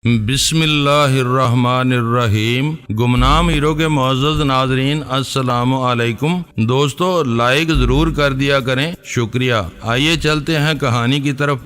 بسم اللہ الرحمن الرحیم۔ گمنام ہیرو کے معزز ناظرین السلام علیکم۔ دوستو لائک ضرور کر دیا کریں، شکریہ۔ آئیے چلتے ہیں کہانی کی طرف۔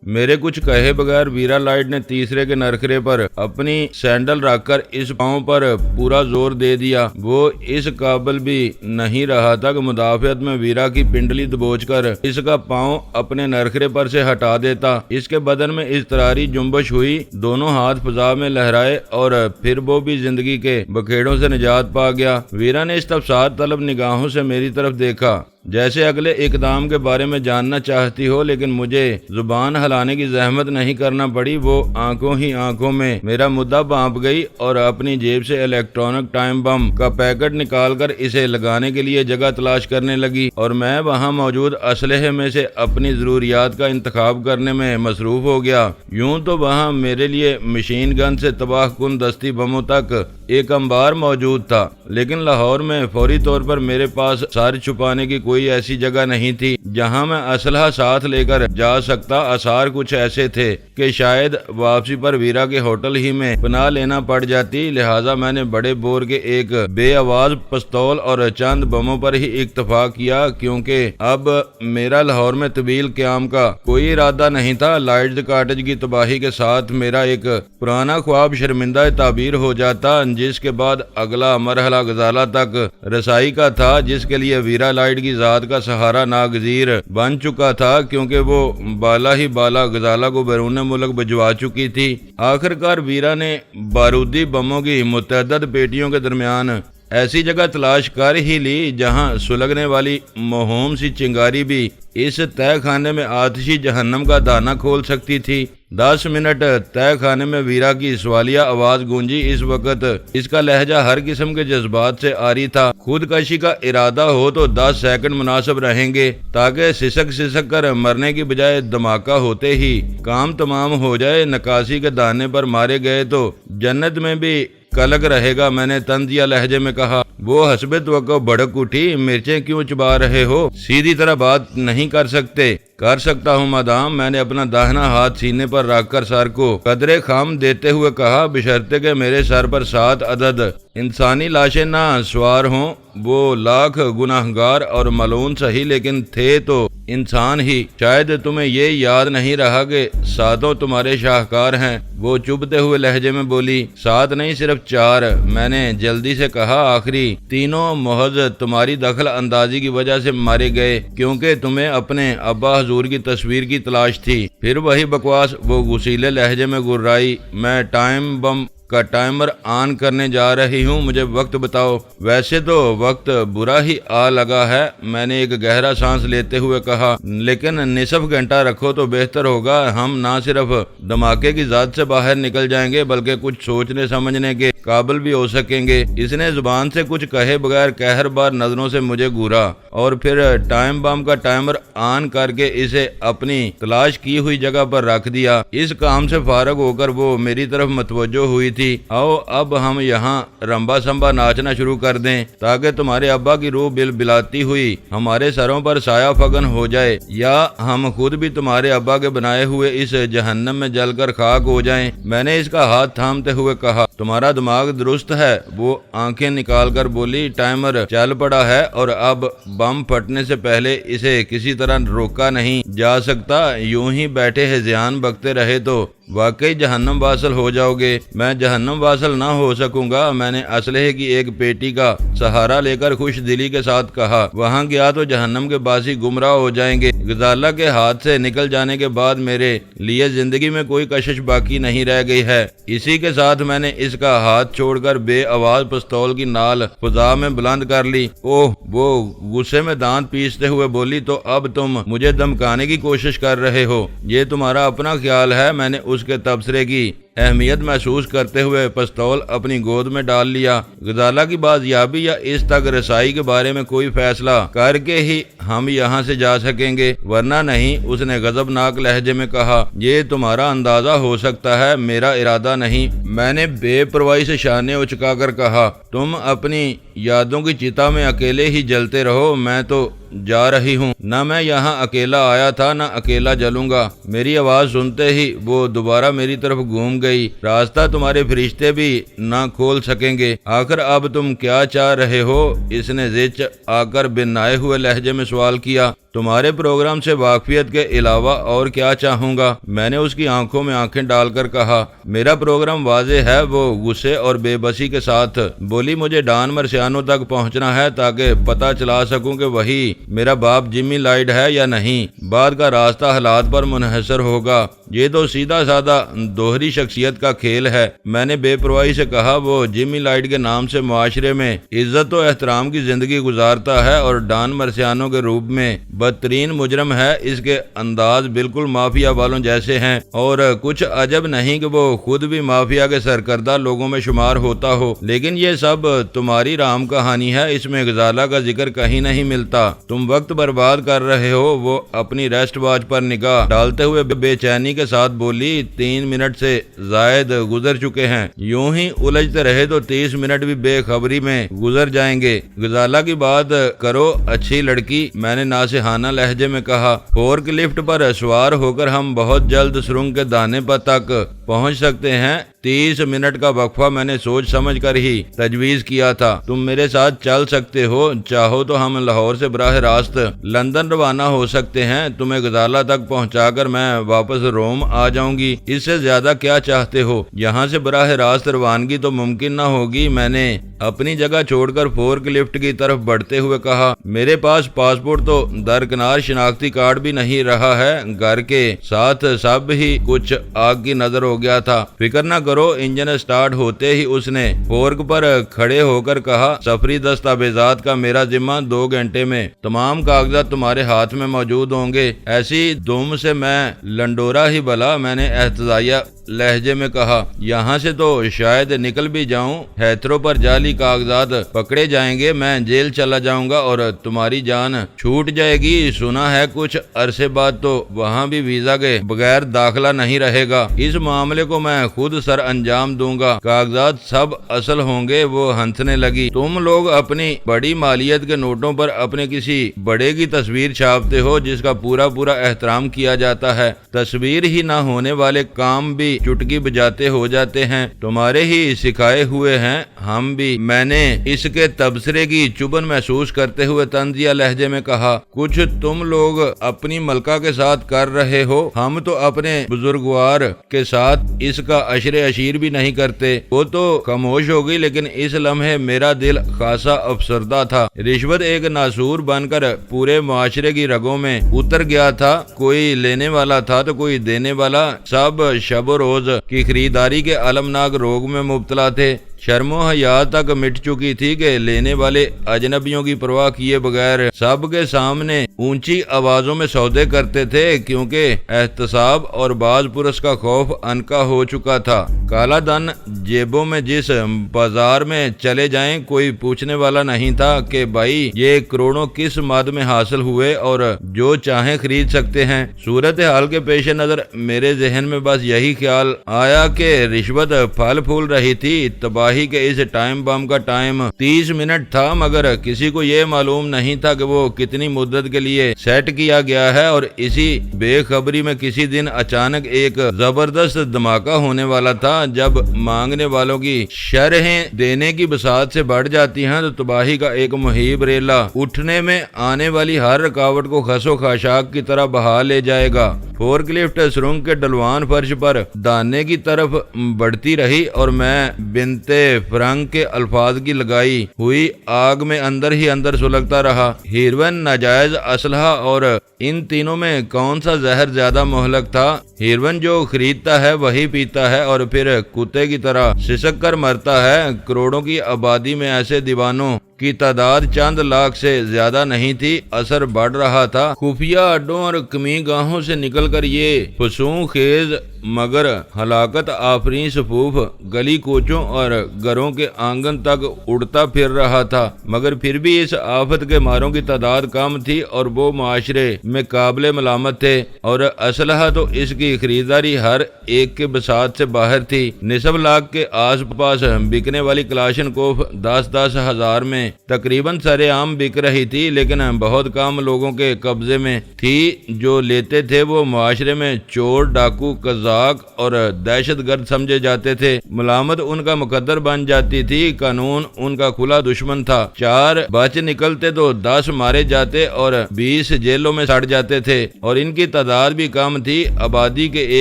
میرے کچھ کہے بغیر ویرا لائٹ نے تیسرے کے نرخرے پر اپنی سینڈل رکھ کر اس پاؤں پر پورا زور دے دیا۔ وہ اس قابل بھی نہیں رہا تھا کہ مدافعت میں ویرا کی پنڈلی دبوچ کر اس کا پاؤں اپنے نرخرے پر سے ہٹا دیتا۔ اس کے بدن میں اضطراری جنبش ہوئی، دونوں ہاتھ فضا میں لہرائے اور پھر وہ بھی زندگی کے بکھیڑوں سے نجات پا گیا۔ ویرا نے استفسار طلب نگاہوں سے میری طرف دیکھا، جیسے اگلے اقدام کے بارے میں جاننا چاہتی ہو، لیکن مجھے زبان ہلانے کی زحمت نہیں کرنا پڑی۔ وہ آنکھوں ہی آنکھوں میں میرا مدعا بانپ گئی اور اپنی جیب سے الیکٹرانک ٹائم بم کا پیکٹ نکال کر اسے لگانے کے لیے جگہ تلاش کرنے لگی، اور میں وہاں موجود اسلحے میں سے اپنی ضروریات کا انتخاب کرنے میں مصروف ہو گیا۔ یوں تو وہاں میرے لیے مشین گن سے تباہ کن دستی بموں تک ایک انبار موجود تھا، لیکن لاہور میں فوری طور پر میرے پاس سر چھپانے کی کوئی ایسی جگہ نہیں تھی جہاں میں اسلحہ ساتھ لے کر جا سکتا۔ آثار کچھ ایسے تھے کہ شاید واپسی پر ویرا کے ہوٹل ہی میں پناہ لینا پڑ جاتی، لہٰذا میں نے بڑے بور کے ایک بے آواز پستول اور چند بموں پر ہی اکتفا کیا، کیونکہ اب میرا لاہور میں طویل قیام کا کوئی ارادہ نہیں تھا۔ لائٹز کاٹیج کی تباہی کے ساتھ میرا ایک پرانا خواب شرمندہ تعبیر ہو جاتا، جس کے بعد اگلا مرحلہ غزالہ تک رسائی کا تھا، جس کے لیے ویرا لائٹ کی ذات کا سہارا ناگزیر بن چکا تھا، کیونکہ وہ بالا ہی بالا غزالہ کو بیرون ملک بھجوا چکی تھی۔ آخر کار ویرا نے بارودی بموں کی متعدد پیٹیوں کے درمیان ایسی جگہ تلاش کر ہی لی جہاں سلگنے والی مہوم سی چنگاری بھی اس تہ خانے میں آتشی جہنم کا دانہ کھول سکتی تھی۔ 10 منٹ تہ خانے میں ویرا کی سوالیہ آواز گونجی۔ اس وقت اس کا لہجہ ہر قسم کے جذبات سے عاری تھا۔ خودکشی کا ارادہ ہو تو 10 سیکنڈ مناسب رہیں گے، تاکہ سسک کر مرنے کی بجائے دھماکہ ہوتے ہی کام تمام ہو جائے۔ نکاسی کے دانے پر مارے گئے تو جنت میں بھی کلک رہے گا، میں نے طنزیہ لہجے میں کہا۔ وہ حسب توقع بھڑک اٹھی۔ مرچیں کیوں چبا رہے ہو؟ سیدھی طرح بات نہیں کر سکتے؟ کر سکتا ہوں مادام، میں نے اپنا داہنا ہاتھ سینے پر رکھ کر سر کو قدرے خام دیتے ہوئے کہا، بشرطے کہ میرے سر پر 7 عدد انسانی لاشیں نہ سوار ہوں۔ وہ لاکھ گناہگار اور ملعون سہی، لیکن تھے تو انسان ہی۔ شاید تمہیں یہ یاد نہیں رہا کہ 7 تمہارے شاہکار ہیں۔ وہ چبھتے ہوئے لہجے میں بولی، 7 نہیں صرف 4۔ میں نے جلدی سے کہا، آخری 3 محض تمہاری دخل اندازی کی وجہ سے مارے گئے، کیونکہ تمہیں اپنے ابا حضور کی تصویر کی تلاش تھی۔ پھر وہی بکواس۔ وہ غصیلے لہجے میں گرائی، میں ٹائم بم کا ٹائمر آن کرنے جا رہی ہوں، مجھے وقت بتاؤ۔ ویسے تو وقت برا ہی آ لگا ہے، میں نے ایک گہرا سانس لیتے ہوئے کہا، لیکن نصف گھنٹہ رکھو تو بہتر ہوگا۔ ہم نہ صرف دھماکے کی ذات سے باہر نکل جائیں گے، بلکہ کچھ سوچنے سمجھنے کے قابل بھی ہو سکیں گے۔ اس نے زبان سے کچھ کہے بغیر قہر بار نظروں سے مجھے گھورا اور پھر ٹائم بم کا ٹائمر آن کر کے اسے اپنی تلاش کی ہوئی جگہ پر رکھ دیا۔ اس کام سے فارغ ہو کر وہ میری طرف متوجہ ہوئی تھی۔ آؤ اب ہم یہاں رمبا سمبا ناچنا شروع کر دیں، تاکہ تمہارے ابا کی روح بل بلاتی ہوئی ہمارے سروں پر سایہ فگن ہو جائے، یا ہم خود بھی تمہارے ابا کے بنائے ہوئے اس جہنم میں جل کر خاک ہو جائیں۔ میں نے اس کا ہاتھ تھامتے ہوئے کہا، تمہارا دماغ درست ہے؟ وہ آنکھیں نکال کر بولی، ٹائمر چل پڑا ہے اور اب بم پھٹنے سے پہلے اسے کسی طرح روکا نہیں جا سکتا۔ یوں ہی بیٹھے ہذیان بکتے رہے تو واقعی جہنم واصل ہو جاؤ گے۔ میں جہنم واصل نہ ہو سکوں گا، میں نے اسلحے کی ایک پیٹی کا سہارا لے کر خوش دلی کے ساتھ کہا۔ وہاں گیا تو جہنم کے باسی گمراہ ہو جائیں گے۔ غزالہ کے ہاتھ سے نکل جانے کے بعد میرے لیے زندگی میں کوئی کشش باقی نہیں رہ گئی ہے۔ اسی کے ساتھ میں نے اس کا ہاتھ چھوڑ کر بے آواز پستول کی نال فضا میں بلند کر لی۔ اوہ، وہ غصے میں دانت پیستے ہوئے بولی، تو اب تم مجھے دمکانے کی کوشش کر رہے ہو؟ یہ تمہارا اپنا خیال ہے۔ میں نے اس کے تبصرے کی اہمیت محسوس کرتے ہوئے پستول اپنی گود میں ڈال لیا۔ غزالہ کی بازیابی یا اس تک رسائی کے بارے میں کوئی فیصلہ کر کے ہی ہم یہاں سے جا سکیں گے، ورنہ نہیں۔ اس نے غضبناک لہجے میں کہا، یہ تمہارا اندازہ ہو سکتا ہے، میرا ارادہ نہیں۔ میں نے بے پرواہی سے شانے اچکا کر کہا، تم اپنی یادوں کی چتا میں اکیلے ہی جلتے رہو، میں تو جا رہی ہوں۔ نہ میں یہاں اکیلا آیا تھا، نہ اکیلا جلوں گا۔ میری آواز سنتے ہی وہ دوبارہ میری طرف گھوم گئی، راستہ تمہارے فرشتے بھی نہ کھول سکیں گے۔ آخر اب تم کیا چاہ رہے ہو؟ اس نے زچ آ کر بنائے ہوئے لہجے میں سوال کیا۔ تمہارے پروگرام سے واقفیت کے علاوہ اور کیا چاہوں گا؟ میں نے اس کی آنکھوں میں آنکھیں ڈال کر کہا۔ میرا پروگرام واضح ہے، وہ غصے اور بے بسی کے ساتھ بولی۔ مجھے ڈان مرسیانو تک پہنچنا ہے تاکہ پتہ چلا سکوں کہ وہی میرا باپ جمی لائیڈ ہے یا نہیں۔ بعد کا راستہ حالات پر منحصر ہوگا۔ یہ تو سیدھا سادہ دوہری شخصیت کا کھیل ہے، میں نے بے پرواہی سے کہا۔ وہ جمی لائیڈ کے نام سے معاشرے میں عزت و احترام کی زندگی گزارتا ہے اور ڈان مرسیانو کے روپ میں بدترین مجرم ہے۔ اس کے انداز بالکل مافیا والوں جیسے ہیں، اور کچھ عجب نہیں کہ وہ خود بھی مافیا کے سرکردہ لوگوں میں شمار ہوتا ہو۔ لیکن یہ سب تمہاری رام کہانی ہے، اس میں غزالہ کا ذکر کہیں نہیں ملتا۔ تم وقت برباد کر رہے ہو۔ وہ اپنی ریسٹ واچ پر نگاہ ڈالتے ہوئے بے چینی کے ساتھ بولی۔ 3 منٹ سے زائد گزر چکے ہیں، یوں ہی الجھتے رہے تو 30 منٹ بھی بے خبری میں گزر جائیں گے۔ غزالہ کی بات کرو اچھی لڑکی، میں نے ناصحانہ لہجے میں کہا۔ فورک لفٹ پر سوار ہو کر ہم بہت جلد سرنگ کے دانے پر تک پہنچ سکتے ہیں۔ 30 منٹ کا وقفہ میں نے سوچ سمجھ کر ہی تجویز کیا تھا۔ تم میرے ساتھ چل سکتے ہو، چاہو تو ہم لاہور سے براہ راست لندن روانہ ہو سکتے ہیں۔ تمہیں غزالہ تک پہنچا کر میں واپس روم آ جاؤں گی۔ اس سے زیادہ کیا چاہتے ہو؟ یہاں سے براہ راست روانگی تو ممکن نہ ہوگی، میں نے اپنی جگہ چھوڑ کر فورک لفٹ کی طرف بڑھتے ہوئے کہا۔ میرے پاس پاسپورٹ تو درکنار شناختی کارڈ بھی نہیں رہا ہے، گھر کے ساتھ سب ہی کچھ آگ کی نظر ہو گیا تھا۔ فکر نہ کرو، انجن سٹارٹ ہوتے ہی اس نے فورک پر کھڑے ہو کر کہا۔ سفری دستاویزات کا میرا ذمہ، 2 گھنٹے میں تمام کاغذات تمہارے ہاتھ میں موجود ہوں گے۔ ایسی دم سے میں لنڈورا ہی بلا، میں نے احتجاجیہ لہجے میں کہا۔ یہاں سے تو شاید نکل بھی جاؤں، ہیتھرو پر جعلی کاغذات پکڑے جائیں گے، میں جیل چلا جاؤں گا اور تمہاری جان چھوٹ جائے گی۔ سنا ہے کچھ عرصے بعد تو وہاں بھی ویزا کے بغیر داخلہ نہیں رہے گا۔ اس معاملے کو میں خود سر انجام دوں گا، کاغذات سب اصل ہوں گے۔ وہ ہنسنے لگی۔ تم لوگ اپنی بڑی مالیت کے نوٹوں پر اپنے کسی بڑے کی تصویر چھاپتے ہو جس کا پورا احترام کیا جاتا ہے۔ تصویر ہی نہ ہونے والے کام بھی چٹکی بجاتے ہو جاتے ہیں، تمہارے ہی سکھائے ہوئے ہیں ہم بھی، میں نے اس کے تبصرے کی چبن محسوس کرتے ہوئے طنزیہ لہجے میں کہا۔ کچھ تم لوگ اپنی ملکہ کے ساتھ کر رہے ہو، ہم تو اپنے بزرگوار کے ساتھ اس کا عشر عشیر بھی نہیں کرتے۔ وہ تو خاموش ہو گئی، لیکن اس لمحے میرا دل خاصا افسردہ تھا۔ رشوت ایک ناسور بن کر پورے معاشرے کی رگوں میں اتر گیا تھا، کوئی لینے والا تھا تو کوئی دینے والا، سب شب و روز کی خریداری کے المناک روگ میں مبتلا تھے۔ شرم و حیا تک مٹ چکی تھی کہ لینے والے اجنبیوں کی پرواہ کیے بغیر سب کے سامنے اونچی آوازوں میں سودے کرتے تھے، کیونکہ احتساب اور باز پرس کا خوف انکا ہو چکا تھا۔ کالا دن جیبوں میں جس بازار میں چلے جائیں کوئی پوچھنے والا نہیں تھا کہ بھائی یہ کروڑوں کس مد میں حاصل ہوئے اور جو چاہیں خرید سکتے ہیں۔ صورتحال کے پیش نظر میرے ذہن میں بس یہی خیال آیا کہ رشوت پھل پھول رہی تھی۔ تباہی کے اس ٹائم بم کا ٹائم 30 منٹ تھا، مگر کسی کو یہ معلوم نہیں تھا کہ وہ کتنی مدت کے لیے سیٹ کیا گیا ہے، اور اسی بے خبری میں کسی دن اچانک ایک زبردست دھماکہ ہونے والا تھا۔ جب مانگنے والوں کی شرحیں دینے کی بساط سے بڑھ جاتی ہیں تو تباہی کا ایک مہیب ریلا اٹھنے میں آنے والی ہر رکاوٹ کو خس و خاشاک کی طرح بہا لے جائے گا۔ فورک لفٹ سرنگ کے ڈلوان فرش پر دانے کی طرف بڑھتی رہی اور میں بنتے فرنگ کے الفاظ کی لگائی ہوئی آگ میں اندر ہی اندر سلگتا رہا۔ ہیروین، ناجائز اسلحہ اور ان تینوں میں کون سا زہر زیادہ مہلک تھا؟ ہیروین جو خریدتا ہے وہی پیتا ہے اور پھر کتے کی طرح سسک کر مرتا ہے۔ کروڑوں کی آبادی میں ایسے دیوانوں کی تعداد چند لاکھ سے زیادہ نہیں تھی۔ اثر بڑھ رہا تھا۔ خفیہ اڈوں اور کمی گاہوں سے نکل کر یہ فسوں خیز مگر ہلاکت آفرین صفوف گلی کوچوں اور گھروں کے آنگن تک اڑتا پھر رہا تھا، مگر پھر بھی اس آفت کے ماروں کی تعداد کم تھی اور وہ معاشرے میں قابل ملامت تھے، اور اسلحہ تو اس کی خریداری ہر ایک کے بساط سے باہر تھی۔ نصف لاکھ کے آس پاس بکنے والی کلاشن کوف 10-10 ہزار میں تقریباً سر عام بک رہی تھی، لیکن بہت کم لوگوں کے قبضے میں تھی۔ جو لیتے تھے وہ معاشرے میں چور، ڈاکو، قذاب مذاق اور دہشت گرد سمجھے جاتے تھے۔ ملامت ان کا مقدر بن جاتی تھی، قانون ان کا کھلا دشمن تھا۔ 4 بچ نکلتے تو 10 مارے جاتے اور 20 جیلوں میں سڑ جاتے تھے، اور ان کی تعداد بھی کم تھی، آبادی کے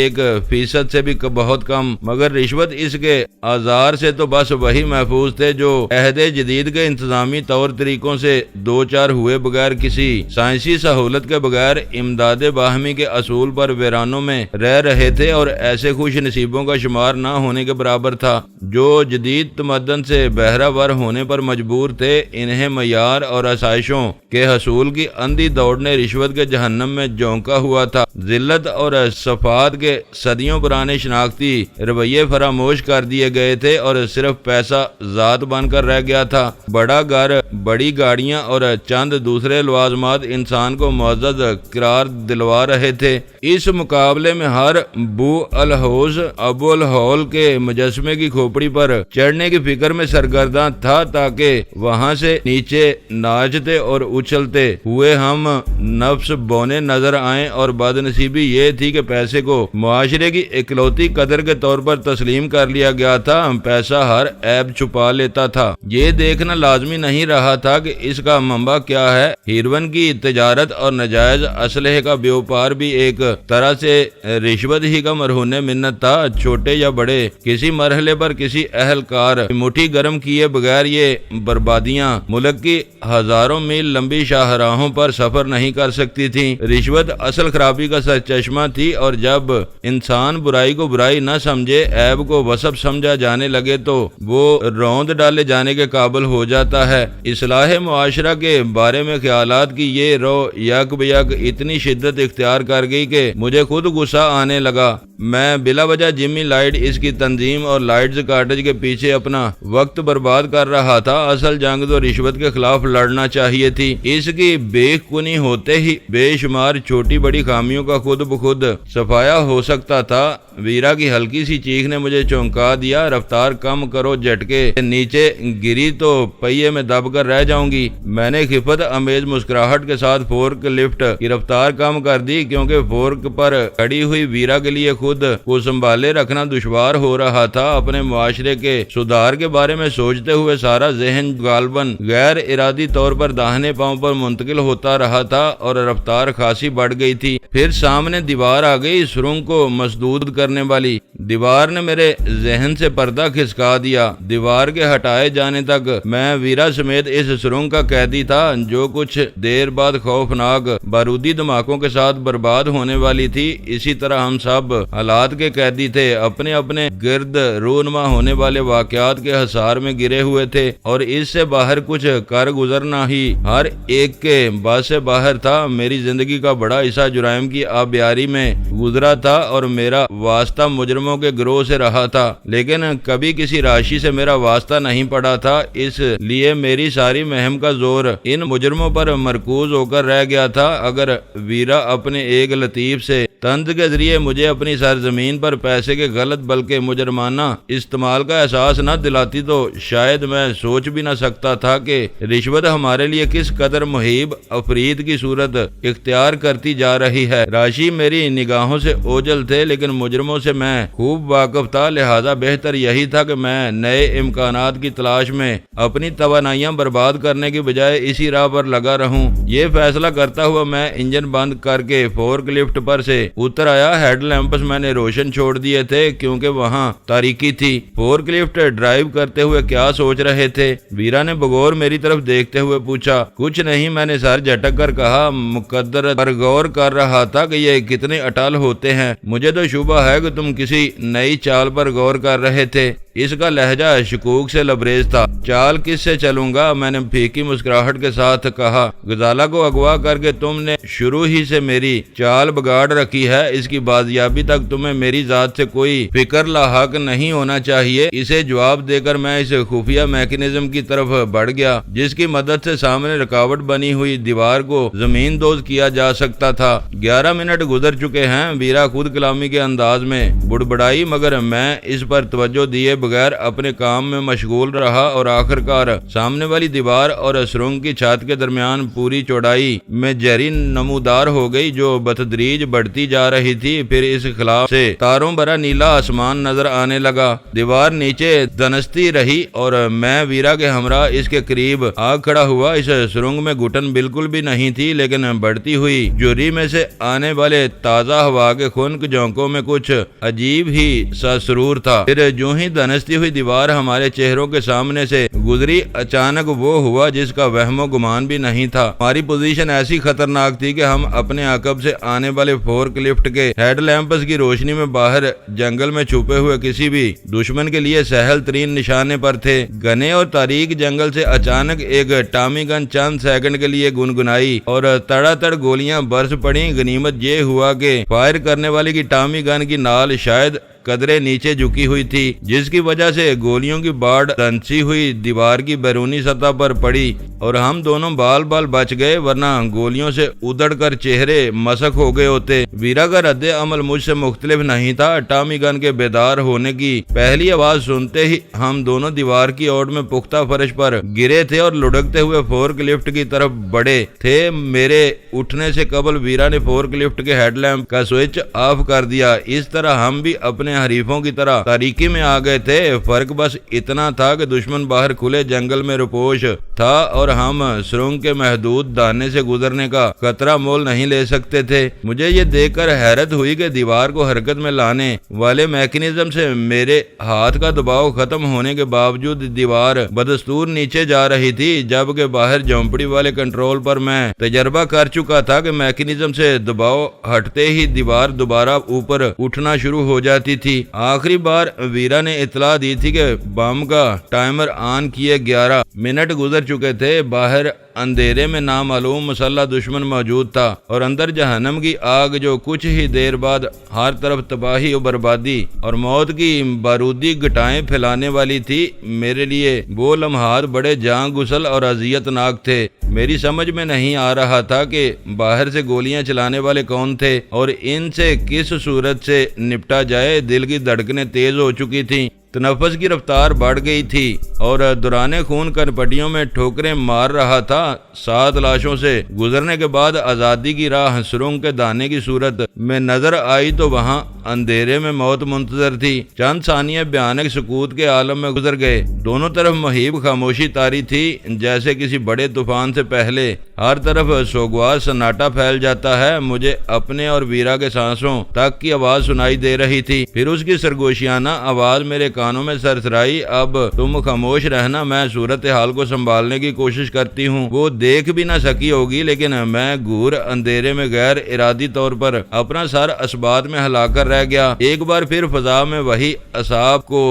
1% سے بھی بہت کم۔ مگر رشوت اس کے آزار سے تو بس وہی محفوظ تھے جو عہد جدید کے انتظامی طور طریقوں سے دو چار ہوئے بغیر، کسی سائنسی سہولت کے بغیر، امداد باہمی کے اصول پر ویرانوں میں رہ رہے تھے، اور ایسے خوش نصیبوں کا شمار نہ ہونے کے برابر تھا جو جدید تمدن سے بہرہ ور ہونے پر مجبور تھے۔ انہیں معیار اور آسائشوں کے حصول کی اندھی دوڑ نے رشوت کے جہنم میں جھونکا ہوا تھا۔ ذلت اور صفات کے صدیوں پرانے شناختی رویے فراموش کر دیے گئے تھے، اور صرف پیسہ ذات بن کر رہ گیا تھا۔ بڑا گھر، بڑی گاڑیاں اور چند دوسرے لوازمات انسان کو معزز قرار دلوا رہے تھے۔ اس مقابلے میں ہر بو الحوض ابو الہول کے مجسمے کی کھوپڑی پر چڑھنے کی فکر میں سرگرداں تھا، تاکہ وہاں سے نیچے ناچتے اور اچھلتے ہوئے ہم نفس بونے نظر آئیں، اور بدنصیبی یہ تھی کہ پیسے کو معاشرے کی اکلوتی قدر کے طور پر تسلیم کر لیا گیا تھا۔ پیسہ ہر عیب چھپا لیتا تھا۔ یہ دیکھنا لازمی نہیں رہا تھا کہ اس کا منبع کیا ہے۔ ہیروئن کی تجارت اور ناجائز اسلحے کا بیوپار بھی ایک طرح سے رشوت ہی کا مرہون منت تھا۔ چھوٹے یا بڑے کسی مرحلے پر کسی اہلکار مٹھی گرم کیے بغیر یہ بربادیاں ملک کی ہزاروں میل لمبی شاہراہوں پر سفر نہیں کر سکتی تھیں۔ رشوت اصل خرابی کا سرچشمہ تھی، اور جب انسان برائی کو برائی نہ سمجھے، عیب کو وصف سمجھا جانے لگے تو وہ روند ڈالے جانے کے قابل ہو جاتا ہے۔ اصلاح معاشرہ کے بارے میں خیالات کی یہ رو یک بیک اتنی شدت اختیار کر گئی کہ مجھے خود غصہ آنے لگا۔ میں بلا وجہ جمی لائٹ اس کی تنظیم اور لائٹز کاٹیج کے پیچھے اپنا وقت برباد کر رہا تھا۔ اصل جنگ تو رشوت کے خلاف لڑنا چاہیے تھی۔ اس کی بے کنی ہوتے ہی بے شمار چھوٹی بڑی خامیوں کا خود بخود صفایا ہو سکتا تھا۔ ویرا کی ہلکی سی چیخ نے مجھے چونکا دیا۔ رفتار کم کرو، جھٹکے نیچے گری تو پہیے میں دب کر رہ جاؤں گی۔ میں نے خفت امیز مسکراہٹ کے ساتھ فورک لفٹ کی رفتار کم کر دی، کیونکہ فورک پر کھڑی ہوئی ویرا کے لیے خود کو سنبھالے رکھنا دشوار ہو رہا تھا۔ اپنے معاشرے کے سدھار کے بارے میں سوچتے ہوئے سارا ذہن غالباً غیر ارادی طور پر داہنے پاؤں پر منتقل ہوتا رہا تھا، اور رفتار خاصی بڑھ گئی تھی۔ پھر سامنے دیوار آ گئی، سرنگ کو مسدود کرنے والی۔ دیوار نے میرے ذہن سے پردہ کھسکا دیا۔ دیوار کے ہٹائے جانے تک میں ویرا سمیت اس سرنگ کا قیدی تھا، جو کچھ دیر بعد خوفناک بارودی دھماکوں کے ساتھ برباد ہونے والی تھی۔ اسی طرح ہم سب حالات کے قیدی تھے، اپنے اپنے گرد رونما ہونے والے واقعات کے حصار میں گرے ہوئے تھے، اور اس سے باہر کچھ کر گزرنا ہی ہر ایک کے بس سے باہر تھا۔ میری زندگی کا بڑا حصہ جرائم کی آبیاری میں گزرا تھا، اور میرا واسطہ مجرموں کے گروہ سے رہا تھا، لیکن کبھی کسی راشی سے میرا واسطہ نہیں پڑا تھا۔ اس لیے میری ساری مہم کا زور ان مجرموں پر مرکوز ہو کر رہ گیا تھا۔ اگر ویرا اپنے ایک لطیف سے طنز کے ذریعے مجھے اپنی سرزمین پر پیسے کے غلط بلکہ مجرمانہ استعمال کا احساس نہ دلاتی تو شاید میں سوچ بھی نہ سکتا تھا کہ رشوت ہمارے لیے کس قدر محیب افرید کی صورت اختیار کرتی جا رہی ہے۔ راشی میری نگاہوں سے اوجھل تھے، لیکن مجرموں سے میں خوب واقف تھا، لہذا بہتر یہی تھا کہ میں نئے امکانات کی تلاش میں اپنی توانائیاں برباد کرنے کی بجائے اسی راہ پر لگا رہوں۔ یہ فیصلہ کرتا ہوا میں انجن بند کر کے فورک لفٹ پر سے اتر آیا۔ ہیڈ لیمپس میں نے روشن چھوڑ دیے تھے کیونکہ وہاں تاریکی تھی۔ فورک لفٹ ڈرائیو کرتے ہوئے کیا سوچ رہے تھے؟ ویرا نے بغور میری طرف دیکھتے ہوئے پوچھا۔ کچھ نہیں، میں نے سر جھٹک کر کہا۔ مقدر پر غور کر رہا تھا کہ یہ کتنے اٹل ہوتے ہیں۔ مجھے تو شبہ ہے کہ تم کسی نئی چال پر غور کر رہے تھے۔ اس کا لہجہ شکوک سے لبریز تھا۔ چال کس سے چلوں گا؟ میں نے پھیکی مسکراہٹ کے ساتھ کہا۔ غزالہ کو اغوا کر کے تم نے شروع ہی سے میری چال بگاڑ رکھی ہے۔ اس کی بازیابی تک تمہیں میری ذات سے کوئی فکر لاحق نہیں ہونا چاہیے۔ اسے جواب دے کر میں اس خفیہ میکینزم کی طرف بڑھ گیا جس کی مدد سے سامنے رکاوٹ بنی ہوئی دیوار کو زمین دوز کیا جا سکتا تھا۔ 11 منٹ گزر چکے ہیں، ویرا خود کلامی کے انداز میں بڑبڑائی، مگر میں اس پر توجہ دیے بغیر اپنے کام میں مشغول رہا اور آخر کار سامنے والی دیوار اور سرنگ کی چھت کے درمیان پوری چوڑائی میں جری نمودار ہو گئی جو بتدریج بڑھتی جا رہی تھی۔ پھر اس خلاف سے تاروں بھرا نیلا آسمان نظر آنے لگا۔ دیوار نیچے دنستی رہی اور میں ویرا کے ہمراہ اس کے قریب آ کھڑا ہوا۔ اس سرنگ میں گھٹن بالکل بھی نہیں تھی، لیکن بڑھتی ہوئی جوری میں سے آنے والے تازہ ہوا کے خنک جھونکوں میں کچھ عجیب ہی سا سرور تھا۔ پھر جو ہی دنستی ہوئی دیوار ہمارے چہروں کے سامنے سے گزری، اچانک وہ ہوا جس کا وہم و گمان بھی نہیں تھا۔ ہماری پوزیشن ایسی خطرناک تھی کہ ہم اپنے عقب سے آنے والے فورک لفٹ کے ہیڈ لیمپس کی روشنی میں باہر جنگل میں چھپے ہوئے کسی بھی دشمن کے لیے سہل ترین نشانے پر تھے۔ گھنے اور تاریک جنگل سے اچانک ایک ٹامی گن چند سیکنڈ کے لیے گنگنائی اور تڑا تڑ گولیاں برس پڑیں۔ غنیمت یہ ہوا کہ فائر کرنے والے کی ٹامی گن کی نال شاید قدرے نیچے جھکی ہوئی تھی، جس کی وجہ سے گولیوں کی باڑ دنسی ہوئی دیوار کی بیرونی سطح پر پڑی اور ہم دونوں بال بال بچ گئے، ورنہ گولیوں سے ادڑ کر چہرے مسخ ہو گئے ہوتے۔ ویرا کا رد عمل مجھ سے مختلف نہیں تھا۔ ٹامی گن کے بیدار ہونے کی پہلی آواز سنتے ہی ہم دونوں دیوار کی اوٹ میں پختہ فرش پر گرے تھے اور لڑکتے ہوئے فورک لفٹ کی طرف بڑھے تھے۔ میرے اٹھنے سے قبل ویرا نے فورک لفٹ کے ہیڈ لیمپ کا سوئچ آف کر دیا۔ اس طرح ہم بھی اپنے حریفوں کی طرح تاریکی میں آ گئے تھے۔ فرق بس اتنا تھا کہ دشمن باہر کھلے جنگل میں روپوش تھا اور ہم سرنگ کے محدود دانے سے گزرنے کا خطرہ مول نہیں لے سکتے تھے۔ مجھے یہ دیکھ کر حیرت ہوئی کہ دیوار کو حرکت میں لانے والے میکینزم سے میرے ہاتھ کا دباؤ ختم ہونے کے باوجود دیوار بدستور نیچے جا رہی تھی، جبکہ باہر جھونپڑی والے کنٹرول پر میں تجربہ کر چکا تھا کہ میکینزم سے دباؤ ہٹتے ہی دیوار دوبارہ اوپر اٹھنا شروع ہو جاتی تھی۔ آخری بار ویرا نے اطلاع دی تھی کہ بم کا ٹائمر آن کیے 11 منٹ گزر چکے تھے۔ باہر اندھیرے میں نامعلوم مسلح دشمن موجود تھا اور اندر جہنم کی آگ جو کچھ ہی دیر بعد ہر طرف تباہی و بربادی اور موت کی بارودی گٹائیں پھیلانے والی تھی۔ میرے لیے وہ لمحات بڑے جان گسل اور اذیت ناک تھے۔ میری سمجھ میں نہیں آ رہا تھا کہ باہر سے گولیاں چلانے والے کون تھے اور ان سے کس صورت سے نپٹا جائے۔ دل کی دھڑکنیں تیز ہو چکی تھیں، تنفس کی رفتار بڑھ گئی تھی اور دوران خون کنپٹیوں میں ٹھوکریں مار رہا تھا۔ 7 لاشوں سے گزرنے کے بعد آزادی کی راہ سرنگ کے دانے کی صورت میں نظر آئی تو وہاں اندھیرے میں موت منتظر تھی۔ چند ثانیے بھیانک سکوت کے عالم میں گزر گئے۔ دونوں طرف مہیب خاموشی طاری تھی، جیسے کسی بڑے طوفان سے پہلے ہر طرف سوگوار سناٹا پھیل جاتا ہے۔ مجھے اپنے اور ویرا کے سانسوں تک کی آواز سنائی دے رہی تھی، پھر اس کی سرگوشیانہ آواز میرے کانوں میں سرسرائی، اب تم خاموش رہنا، میں صورتحال کو سنبھالنے کی کوشش کرتی ہوں۔ وہ دیکھ بھی نہ سکی ہوگی، لیکن میں گور اندھیرے میں غیر ارادی طور پر اپنا سر اسبات میں ہلا کر رہ گیا۔ ایک بار پھر فضا میں وہی اعصاب کو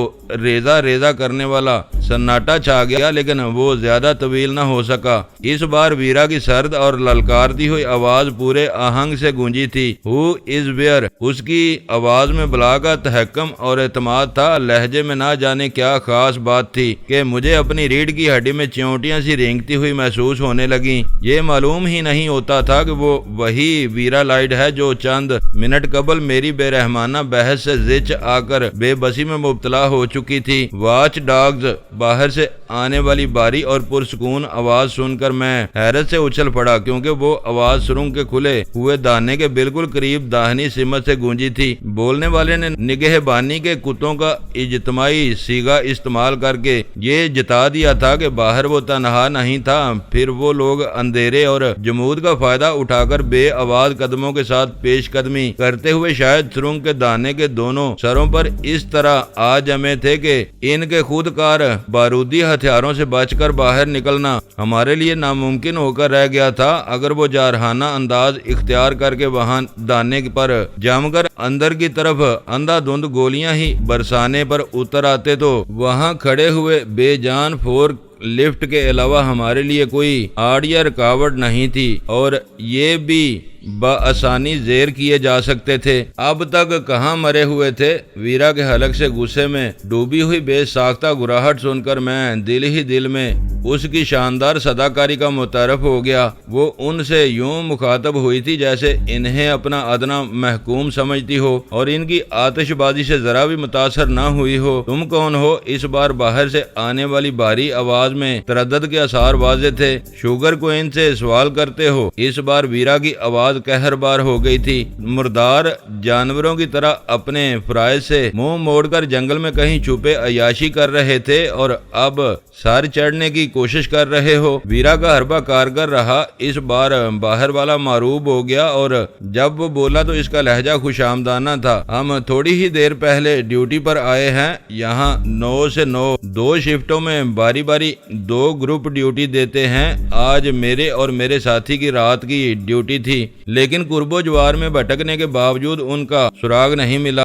ریزہ ریزہ کرنے والا سناٹا چھا گیا، لیکن وہ زیادہ طویل نہ ہو سکا۔ اس بار ویرا کی سرد اور للکارتی ہوئی آواز پورے آہنگ سے گونجی تھی۔ ہو از ویئر؟ اس کی آواز میں بلاغت، تحکم اور اعتماد تھا۔ لہجے میں نہ جانے کیا خاص بات تھی کہ مجھے اپنی ریڑھ کی ہڈی میں چیونٹیاں سی رینگتی ہوئی محسوس ہونے لگیں۔ یہ معلوم ہی نہیں ہوتا تھا کہ وہ وہی ویرا لائٹ ہے جو چند منٹ قبل میری بے رحمانہ بحث سے زچ آ کر بے بسی میں مبتلا ہو چکی تھی۔ واچ ڈاگز باہر سے آنے والی باری اور پرسکون آواز سن کر میں حیرت سے اچھل پڑا، کیونکہ وہ آواز سرنگ کے کھلے ہوئے دانے کے بالکل قریب داہنی سمت سے گونجی تھی۔ بولنے والے نے نگہبانی کے کتوں کا اجتماعی صیغہ استعمال کر کے یہ جتا دیا تھا کہ باہر وہ تنہا نہیں تھا۔ پھر وہ لوگ اندھیرے اور جمود کا فائدہ اٹھا کر بے آواز قدموں کے ساتھ پیش قدمی کرتے ہوئے شاید سرنگ کے دانے کے دونوں سروں پر اس طرح آ جمے تھے کہ ان کے خود کار بارودی ہتھیاروں سے بچ کر باہر نکلنا ہمارے لیے ناممکن ہو کر رہ گیا تھا۔ اگر وہ جارحانہ انداز اختیار کر کے وہاں دانے پر جم کر اندر کی طرف اندھا دھند گولیاں ہی برسانے پر اتر آتے تو وہاں کھڑے ہوئے بے جان فورک لفٹ کے علاوہ ہمارے لیے کوئی آڑ یا رکاوٹ نہیں تھی اور یہ بھی بآسانی زیر کیے جا سکتے تھے۔ اب تک کہاں مرے ہوئے تھے؟ ویرا کے حلق سے غصے میں ڈوبی ہوئی بے ساختہ گراہٹ سن کر میں دل ہی دل میں اس کی شاندار صداکاری کا متعارف ہو گیا۔ وہ ان سے یوں مخاطب ہوئی تھی جیسے انہیں اپنا ادنا محکوم سمجھتی ہو اور ان کی آتش بازی سے ذرا بھی متاثر نہ ہوئی ہو۔ تم کون ہو؟ اس بار باہر سے آنے والی بھاری آواز میں تردد کے آثار واضح تھے۔ شوگر کوئن سے سوال کرتے ہو؟ اس بار ویرا کی آواز قہربار ہو گئی تھی۔ مردار جانوروں کی طرح اپنے فرائض سے منہ موڑ کر جنگل میں کہیں چھپے عیاشی کر رہے تھے اور اب سر چڑھنے کی کوشش کر رہے ہو۔ ویرا کا حربہ کارگر رہا۔ اس بار باہر والا معروب ہو گیا اور جب وہ بولا تو اس کا لہجہ خوش آمدانہ تھا۔ ہم تھوڑی ہی دیر پہلے ڈیوٹی پر آئے ہیں۔ یہاں 9 سے 9 2 شفٹوں میں باری باری 2 گروپ ڈیوٹی دیتے ہیں۔ آج میرے اور میرے ساتھی کی رات کی ڈیوٹی تھی، لیکن قرب و جوار میں بھٹکنے کے باوجود ان کا سراغ نہیں ملا۔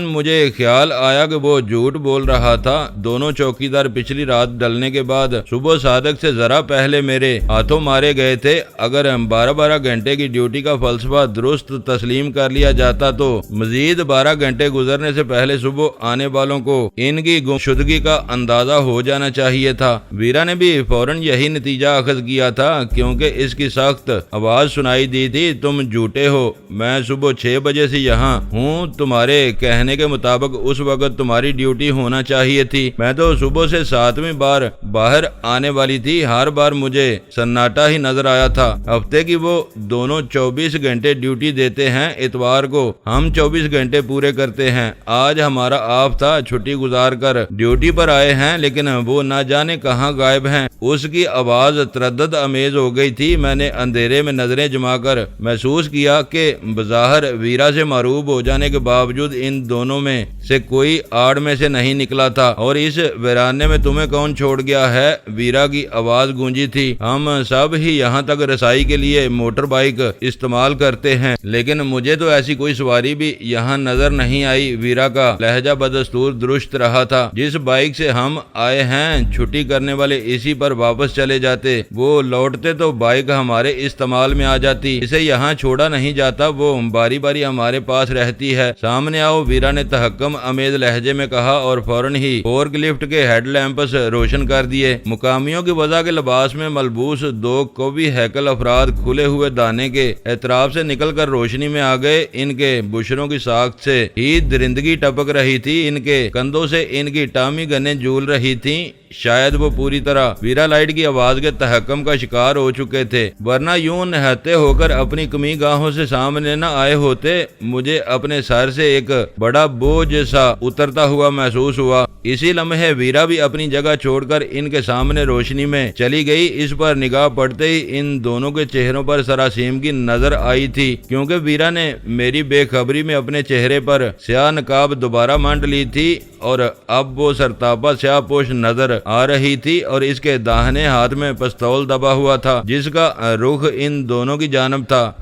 مجھے خیال آیا کہ وہ جھوٹ بول رہا تھا۔ دونوں چوکیدار پچھلی رات ڈلنے کے بعد صبح صادق سے ذرا پہلے میرے ہاتھوں مارے گئے تھے۔ اگر 12 گھنٹے کی ڈیوٹی کا فلسفہ درست تسلیم کر لیا جاتا تو مزید 12 گھنٹے گزرنے سے پہلے صبح آنے والوں کو ان کی گمشدگی کا اندازہ ہو جانا چاہیے تھا۔ ویرا نے بھی فوراً یہی نتیجہ اخذ کیا تھا، کیونکہ اس کی سخت آواز سنائی دی تھی۔ تم جھوٹے ہو، میں صبح 6 بجے سے یہاں ہوں۔ تمہارے کہنے کے مطابق اس وقت تمہاری ڈیوٹی ہونا چاہیے تھی۔ میں تو صبح سے 7ویں بار باہر آنے والی تھی۔ ہر بار مجھے سناٹا ہی نظر آیا تھا۔ ہفتے کی وہ دونوں 24 گھنٹے ڈیوٹی دیتے ہیں۔ اتوار کو ہم 24 گھنٹے پورے کرتے ہیں۔ آج ہمارا آف تھا، چھٹی گزار کر ڈیوٹی پر آئے ہیں، لیکن وہ نہ جانے کہاں غائب ہیں۔ اس کی آواز تردد امیز ہو گئی تھی۔ میں نے اندھیرے میں نظریں جما کر محسوس کیا کہ بظاہر ویرا سے معروب ہو جانے کے باوجود ان دونوں میں سے کوئی آڑ میں سے نہیں نکلا تھا۔ اور اس ویرانے میں تمہیں کون چھوڑ گیا ہے؟ ویرا کی آواز گونجی تھی۔ ہم سب ہی یہاں تک رسائی کے لیے موٹر بائیک استعمال کرتے ہیں، لیکن مجھے تو ایسی کوئی سواری بھی یہاں نظر نہیں آئی۔ ویرا کا لہجہ بدستور درست رہا تھا۔ جس بائیک سے ہم آئے ہیں چھٹی کرنے والے اسی پر واپس چلے جاتے۔ وہ لوٹتے تو بائیک ہمارے استعمال میں آ جاتی۔ اسے یہاں چھوڑا نہیں جاتا، وہ باری باری ہمارے پاس رہتی ہے۔ سامنے آؤ، ویرا نے تحکم امیز لہجے میں کہا اور فوراً ہی فورک لفٹ کے ہیڈ لیمپس روشن کر دیے۔ مقامیوں کی وضع کے لباس میں ملبوس 2 قوی ہیکل افراد کھلے ہوئے دانے کے اطراف سے نکل کر روشنی میں آ گئے۔ ان کے بشروں کی ساخت سے ہی درندگی ٹپک رہی تھی۔ ان کے کندھوں سے ان کی ٹامی گنیں جھول رہی تھیں۔ شاید وہ پوری طرح ویرا لائٹ کی آواز کے تحکم کا شکار ہو چکے تھے، ورنہ یوں نہتے ہو کر اپنی کمی گاہوں سے سامنے نہ آئے ہوتے۔ مجھے اپنے سر سے ایک بڑا بوجھ سا اترتا ہوا محسوس ہوا۔ اسی لمحے ویرا بھی اپنی جگہ چھوڑ کر ان کے سامنے روشنی میں چلی گئی۔ اس پر نگاہ پڑتے ہی ان دونوں کے چہروں پر سراسیم کی نظر آئی تھی، کیونکہ ویرا نے میری بے خبری میں اپنے چہرے پر سیاہ نقاب دوبارہ مانڈ لی تھی اور اب وہ سرتاپا سیاہ پوش نظر آ رہی تھی اور اس کے داہنے ہاتھ میں پستول دبا ہوا تھا جس کا رخ ان دونوں کی جانب تھا۔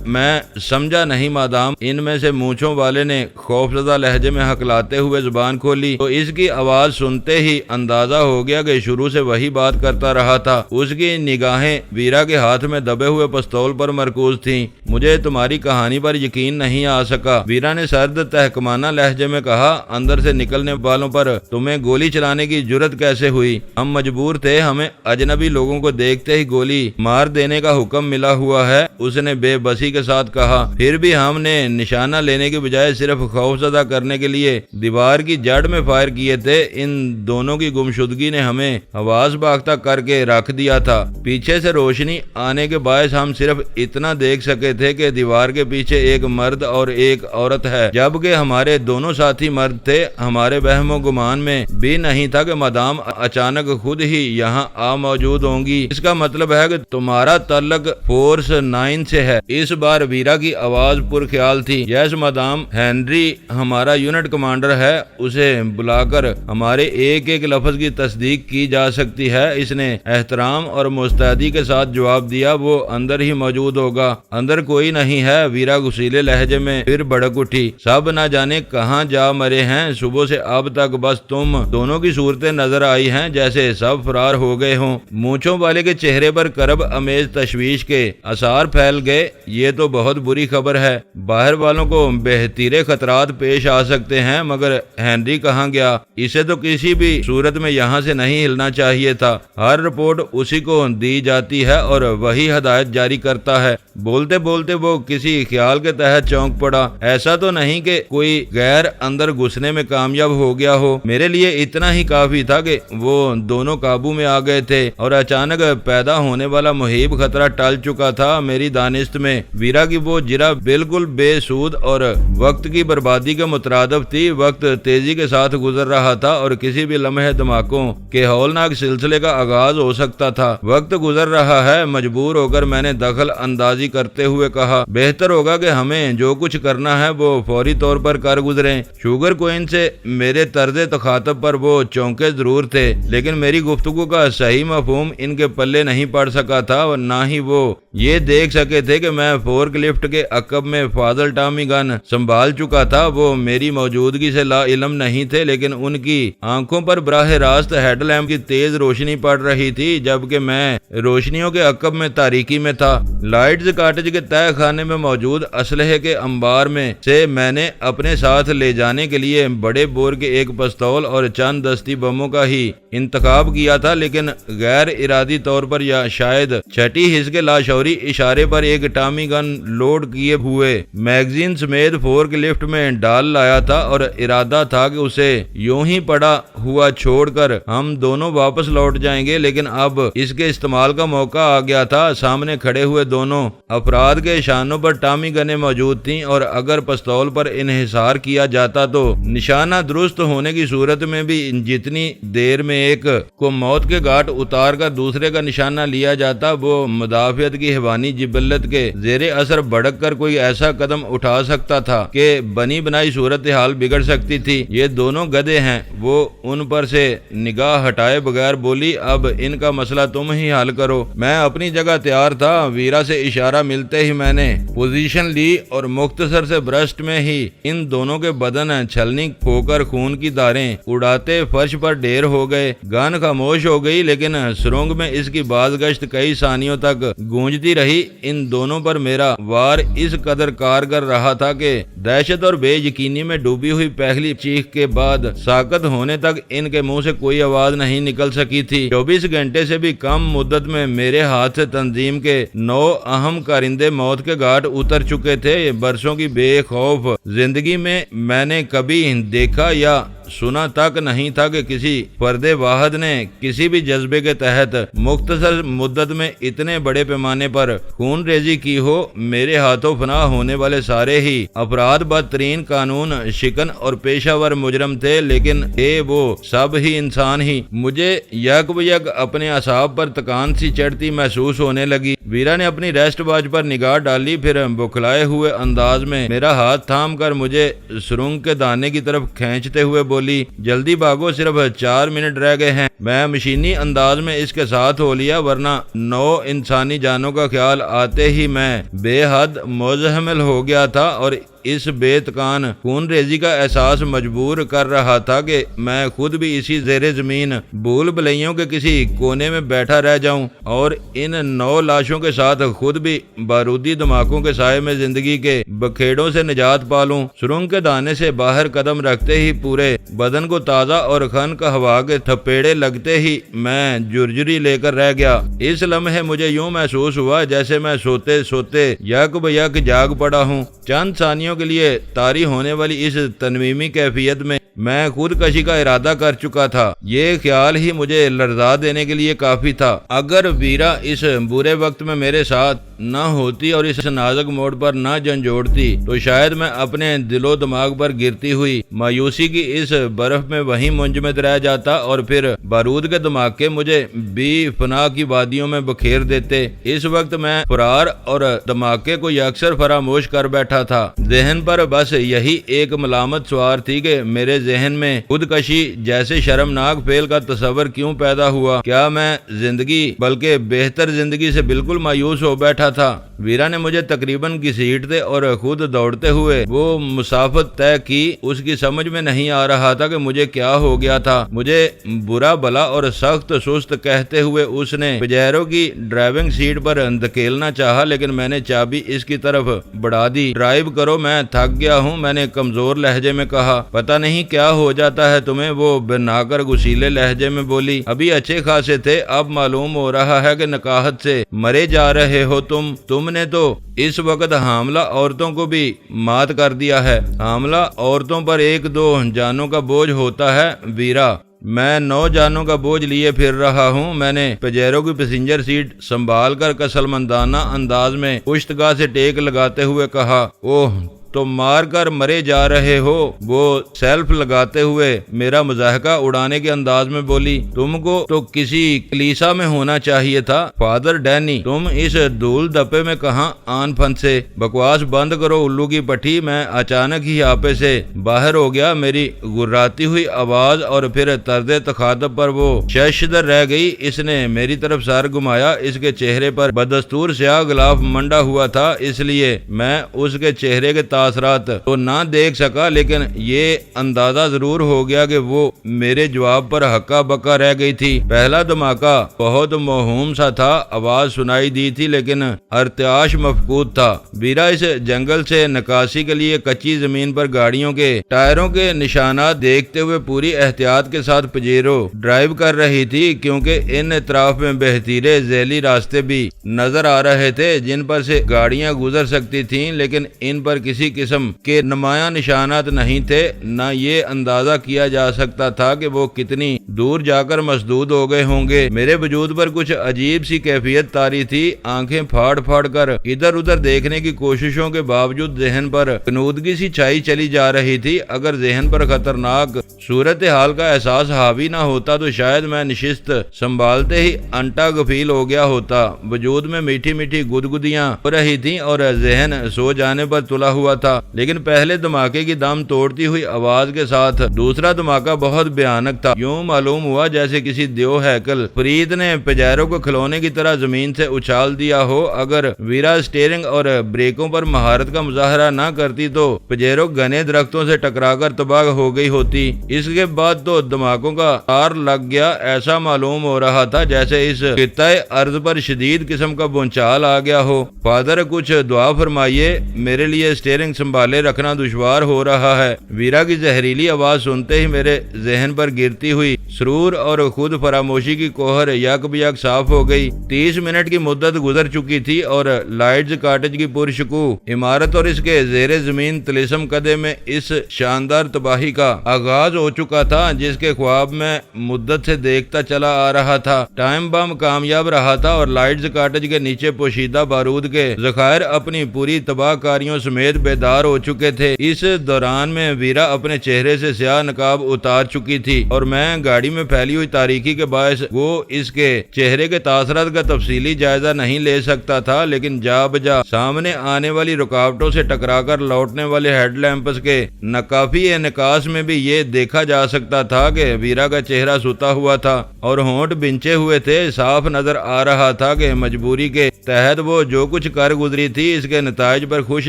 میں سمجھا نہیں مادام، ان میں سے مونچھوں والے نے خوفزدہ لہجے میں ہکلاتے ہوئے زبان کھولی تو اس کی آواز سنتے ہی اندازہ ہو گیا کہ شروع سے وہی بات کرتا رہا تھا۔ اس کی نگاہیں ویرا کے ہاتھ میں دبے ہوئے پستول پر مرکوز تھیں۔ مجھے تمہاری کہانی پر یقین نہیں آ سکا، ویرا نے سرد تحکمانہ لہجے میں کہا۔ اندر سے نکلنے والوں پر تمہیں گولی چلانے کی جرت کیسے ہوئی؟ ہم مجبور تھے، ہمیں اجنبی لوگوں کو دیکھتے ہی گولی مار دینے کا حکم ملا ہوا ہے، اس نے بے بسی کے ساتھ کہا۔ پھر بھی ہم نے نشانہ لینے کے بجائے صرف خوفزدہ کرنے کے لیے دیوار کی جڑ میں فائر کیے تھے۔ ان دونوں کی گمشدگی نے ہمیں حواس باختہ کر کے رکھ دیا تھا۔ پیچھے سے روشنی آنے کے باعث ہم صرف اتنا دیکھ سکے تھے کہ دیوار کے پیچھے ایک مرد اور ایک عورت ہے، جبکہ ہمارے دونوں ساتھی مرد تھے۔ ہمارے وہم و گمان میں بھی نہیں تھا کہ مدام اچانک خود ہی یہاں آ موجود ہوں گی۔ اس کا مطلب ہے کہ تمہارا تعلق فورس 9 سے ہے۔ اس بار ویرا کی آواز پرخیال تھی۔ یس مدام، ہنری ہمارا یونٹ کمانڈر ہے، اسے بلا کر ہمارے ایک ایک لفظ کی تصدیق کی جا سکتی ہے۔ اس نے احترام اور مستعدی کے ساتھ جواب دیا۔ وہ اندر ہی موجود ہوگا۔ اندر کوئی نہیں ہے، ویرا غصیلے لہجے میں پھر بڑک اٹھی۔ سب نہ جانے کہاں جا مرے ہیں، صبح سے اب تک بس تم دونوں کی صورتیں نظر آئی آئی ہیں جیسے سب فرار ہو گئے ہوں۔ مونچھوں والے کے چہرے پر کرب امیز تشویش کے آثار پھیل گئے۔ یہ تو بہت بری خبر ہے، باہر والوں کو بہتیرے خطرات پیش آ سکتے ہیں، مگر ہنری کہاں گیا؟ اسے تو کسی بھی صورت میں یہاں سے نہیں ہلنا چاہیے تھا۔ ہر رپورٹ اسی کو دی جاتی ہے اور وہی ہدایت جاری کرتا ہے۔ بولتے بولتے وہ کسی خیال کے تحت چونک پڑا۔ ایسا تو نہیں کہ کوئی غیر اندر گھسنے میں کامیاب ہو گیا ہو؟ میرے لیے اتنا ہی کافی تھا کہ وہ دونوں قابو میں آ گئے تھے اور اچانک پیدا ہونے والا محیب خطرہ ٹل چکا تھا۔ میری دانست میں ویرا کی وہ جرا بالکل بے سود اور وقت کی بربادی کے مترادف تھی۔ وقت تیزی کے ساتھ گزر رہا تھا اور کسی بھی لمحے دھماکوں کے ہولناک سلسلے کا آغاز ہو سکتا تھا۔ وقت گزر رہا ہے، مجبور ہو کر میں نے دخل اندازی کرتے ہوئے کہا، بہتر ہوگا کہ ہمیں جو کچھ کرنا ہے وہ فوری طور پر کر گزریں۔ شوگر کوئن سے میرے طرز تخاطب پر وہ چونکے ضرور تھے، لیکن میری گفتگو کا صحیح مفہوم ان کے پلے نہیں پڑ سکا تھا اور نہ ہی وہ یہ دیکھ سکے تھے کہ میں فورک لفٹ کے عقب میں فاضل ٹامی گن سنبھال چکا تھا۔ وہ میری موجودگی سے لا علم نہیں تھے، لیکن ان کی آنکھوں پر براہ راست ہیڈ لیمپ کی تیز روشنی پڑ رہی تھی، جبکہ میں روشنیوں کے عقب میں تاریکی میں تھا۔ لائٹز کاٹیج کے تہہ خانے میں موجود اسلحے کے انبار میں سے میں نے اپنے ساتھ لے جانے کے لیے بڑے بور کے ایک پستول اور چند دستی بموں کا ہی انتخاب کیا تھا، لیکن غیر ارادی طور پر یا شاید چھٹی حص کے لاشعوری اشارے پر ایک ٹامی گن لوڈ کیے ہوئے میگزین سمیت فورک لفٹ میں ڈال لایا تھا اور ارادہ تھا کہ اسے یوں ہی پڑا ہوا چھوڑ کر ہم دونوں واپس لوٹ جائیں گے، لیکن اب اس کے استعمال کا موقع آ گیا تھا۔ سامنے کھڑے ہوئے دونوں افراد کے شانوں پر ٹامی گنیں موجود تھیں اور اگر پستول پر انحصار کیا جاتا تو نشانہ درست ہونے کی صورت میں بھی جتنی دیر میں ایک کو موت کے گھاٹ اتار کر دوسرے کا نشانہ لیا جاتا، وہ مدافعت کی حیوانی جبلت کے زیر اثر بھڑک کر کوئی ایسا قدم اٹھا سکتا تھا کہ بنی بنائی صورتحال بگڑ سکتی تھی۔ یہ دونوں گدھے ہیں۔ وہ ان پر سے نگاہ ہٹائے بغیر بولی، اب ان کا مسئلہ تم ہی حل کرو۔ میں اپنی جگہ تیار تھا۔ ویرا سے اشارہ ملتے ہی میں نے پوزیشن لی اور مختصر سے برسٹ میں ہی ان دونوں کے بدن چھلنی کھو کر خون کی داریں اڑاتے فرش پر ڈھیر ہو گئے۔ گن خاموش ہو گئی، لیکن سرنگ میں اس کی بازگشت کئی ثانیوں تک گونجتی رہی۔ ان دونوں پر میرا وار اس قدر کارگر رہا تھا کہ دہشت اور بے یقینی میں ڈوبی ہوئی پہلی چیخ کے بعد ساکت ہونے تک ان کے منہ سے کوئی آواز نہیں نکل سکی تھی۔ 24 گھنٹے سے بھی کم مدت میں میرے ہاتھ سے تنظیم کے 9 اہم کارندے موت کے گھاٹ اتر چکے تھے۔ برسوں کی بے خوف زندگی میں نے کبھی دیکھا یا سنا تک نہیں تھا کہ کسی فرد واحد نے کسی بھی جذبے کے تحت مختصر مدت میں اتنے بڑے پیمانے پر خون ریزی کی ہو۔ میرے ہاتھوں فنا ہونے والے سارے ہی افراد بدترین قانون شکن اور پیشہ ور مجرم تھے، لیکن وہ سب ہی انسان ہی۔ مجھے یک بیک اپنے اعصاب پر تکان سی چڑھتی محسوس ہونے لگی۔ ویرا نے اپنی ریسٹ واچ پر نگاہ ڈالی، پھر بکھلائے ہوئے انداز میں میرا ہاتھ تھام کر مجھے سرنگ کے دانے کی طرف کھینچتے ہوئے بولی، جلدی بھاگو، صرف 4 منٹ رہ گئے ہیں۔ میں مشینی انداز میں اس کے ساتھ ہو لیا، ورنہ 9 انسانی جانوں کا خیال آتے ہی میں بے حد مزاحمل ہو گیا تھا اور اس بے تکان خون ریزی کا احساس مجبور کر رہا تھا کہ میں خود بھی اسی زیر زمین بھول بھلیوں کے کسی کونے میں بیٹھا رہ جاؤں اور ان 9 لاشوں کے ساتھ خود بھی بارودی دھماکوں کے سائے میں زندگی کے بکھیڑوں سے نجات پالوں۔ سرنگ کے دانے سے باہر قدم رکھتے ہی پورے بدن کو تازہ اور خنک ہوا کے تھپیڑے لگتے ہی میں جرجری لے کر رہ گیا۔ اس لمحے مجھے یوں محسوس ہوا جیسے میں سوتے سوتے یک بیک جاگ پڑا ہوں۔ چند ثانیوں کے لیے طاری ہونے والی اس تنویمی کیفیت میں خود کشی کا ارادہ کر چکا تھا۔ یہ خیال ہی مجھے لرزا دینے کے لیے کافی تھا۔ اگر ویرا اس برے وقت میں میرے ساتھ نہ ہوتی اور اس نازک موڑ پر نہ جھنجھوڑتی تو شاید میں اپنے دل و دماغ پر گرتی ہوئی مایوسی کی اس برف میں وہیں منجمد رہ جاتا اور پھر بارود کے دھماکے مجھے بے پناہ کی وادیوں میں بکھیر دیتے۔ اس وقت میں فرار اور دھماکے کو یکسر فراموش کر بیٹھا تھا۔ ذہن پر بس یہی ایک ملامت سوار تھی کہ میرے ذہن میں خودکشی جیسے شرمناک فعل کا تصور کیوں پیدا ہوا؟ کیا میں زندگی بلکہ بہتر زندگی سے بالکل مایوس ہو بیٹھا تھا؟ ویرا نے مجھے تقریباً گھسیٹتے اور خود دوڑتے ہوئے وہ مسافت طے کی۔ اس کی سمجھ میں نہیں آ رہا تھا کہ مجھے کیا ہو گیا تھا۔ مجھے برا بلا اور سخت سست کہتے ہوئے اس نے پجیرو کی ڈرائیونگ سیٹ پر دھکیلنا چاہا، لیکن میں نے چابی اس کی طرف بڑھا دی۔ ڈرائیو کرو، میں تھک گیا ہوں، میں نے کمزور لہجے میں کہا۔ پتہ نہیں کیا ہو جاتا ہے تمہیں، وہ بنا کر غصیلے لہجے میں بولی۔ ابھی اچھے خاصے تھے، اب معلوم ہو رہا ہے کہ نکاہت سے مرے جا رہے ہو تم نے تو اس وقت حاملہ عورتوں کو بھی مات کر دیا ہے۔ حاملہ عورتوں پر 1-2 جانوں کا بوجھ ہوتا ہے ویرا، میں 9 جانوں کا بوجھ لیے پھر رہا ہوں۔ میں نے پجیرو کی پیسنجر سیٹ سنبھال کر کسلمندانہ انداز میں پشتگاہ سے ٹیک لگاتے ہوئے کہا، اوہ تو مار کر مرے جا رہے ہو؟ وہ سیلف لگاتے ہوئے میرا مضاحکہ اڑانے کے انداز میں بولی۔ تم کو تو کسی کلیسا میں ہونا چاہیے تھا فادر ڈینی، تم اس دھول دھپے میں کہاں آن پھنسے؟ بکواس بند کرو الو کی پٹھی۔ میں اچانک ہی آپے سے باہر ہو گیا، میری گراتی ہوئی آواز اور پھر طرز تخاطب پر وہ ششدر رہ گئی۔ اس نے میری طرف سر گھمایا، اس کے چہرے پر بدستور سیاہ غلاف منڈا ہوا تھا، اس لیے میں اس کے چہرے کے تاثرات تو نہ دیکھ سکا، لیکن یہ اندازہ ضرور ہو گیا کہ وہ میرے جواب پر ہکا بکا رہ گئی تھی۔ پہلا دھماکہ بہت موہوم سا تھا، آواز سنائی دی تھی لیکن ارتعاش مفقود تھا۔ ویرا اس جنگل سے نکاسی کے لیے کچی زمین پر گاڑیوں کے ٹائروں کے نشانات دیکھتے ہوئے پوری احتیاط کے ساتھ پجیرو ڈرائیو کر رہی تھی، کیونکہ ان اطراف میں بہتیرے ذیلی راستے بھی نظر آ رہے تھے جن پر سے گاڑیاں گزر سکتی تھیں، لیکن ان پر کسی قسم کے نمایاں نشانات نہیں تھے۔ نہ یہ اندازہ کیا جا سکتا تھا کہ وہ کتنی دور جا کر مسدود ہو گئے ہوں گے۔ میرے وجود پر کچھ عجیب سی کیفیت طاری تھی، آنکھیں پھاڑ پھاڑ کر ادھر ادھر دیکھنے کی کوششوں کے باوجود ذہن پر کنودگی سی چھائی چلی جا رہی تھی۔ اگر ذہن پر خطرناک صورتحال کا احساس حاوی نہ ہوتا تو شاید میں نشست سنبھالتے ہی انٹا غفیل ہو گیا ہوتا۔ وجود میں میٹھی میٹھی گدگدیاں ہو رہی تھیں اور ذہن سو جانے پر تلا ہوا تھا، لیکن پہلے دھماکے کی دم توڑتی ہوئی آواز کے ساتھ دوسرا دھماکہ بہت بھیانک تھا۔ یوں معلوم ہوا جیسے کسی دیو ہیکل فرید نے پجیرو کو کھلونے کی طرح زمین سے اچھال دیا ہو۔ اگر ویرا اسٹیئرنگ اور بریکوں پر مہارت کا مظاہرہ نہ کرتی تو پجیرو گھنے درختوں سے ٹکرا کر تباہ ہو گئی ہوتی۔ اس کے بعد تو دھماکوں کا تار لگ گیا، ایسا معلوم ہو رہا تھا جیسے اس خطۂ ارض پر شدید قسم کا بھونچال آ گیا ہو۔ فادر کچھ دعا فرمائیے، میرے لیے اسٹیئرنگ سنبھالے رکھنا دشوار ہو رہا ہے۔ ویرا کی زہریلی آواز سنتے ہی میرے ذہن پر گرتی ہوئی سرور اور خود فراموشی کی کوہر یک بیک صاف ہو گئی۔ 30 منٹ کی مدت گزر چکی تھی اور لائٹز کاٹیج کی پرشکوہ عمارت اور اس کے زیر زمین طلسم کدے میں اس شاندار تباہی کا آغاز ہو چکا تھا جس کے خواب میں مدت سے دیکھتا چلا آ رہا تھا۔ ٹائم بم کامیاب رہا تھا اور لائٹز کاٹیج کے نیچے پوشیدہ بارود کے ذخائر اپنی پوری تباہ کاریوں سمیت بیدار ہو چکے تھے۔ اس دوران میں ویرا اپنے چہرے سے سیاہ نقاب اتار چکی تھی اور میں گاڑی میں پھیلی ہوئی تاریکی کے باعث وہ اس کے چہرے کے تاثرات کا تفصیلی جائزہ نہیں لے سکتا تھا، لیکن جا بجا سامنے آنے والی رکاوٹوں سے ٹکرا کر لوٹنے والے ہیڈ لیمپس کے ناکافی انعکاس میں بھی یہ دیکھا جا سکتا تھا کہ ویرا کا چہرہ سوتا ہوا تھا اور ہونٹ بنچے ہوئے تھے۔ صاف نظر آ رہا تھا کہ مجبوری کے تحت وہ جو کچھ کر گزری تھی اس کے نتائج پر خوش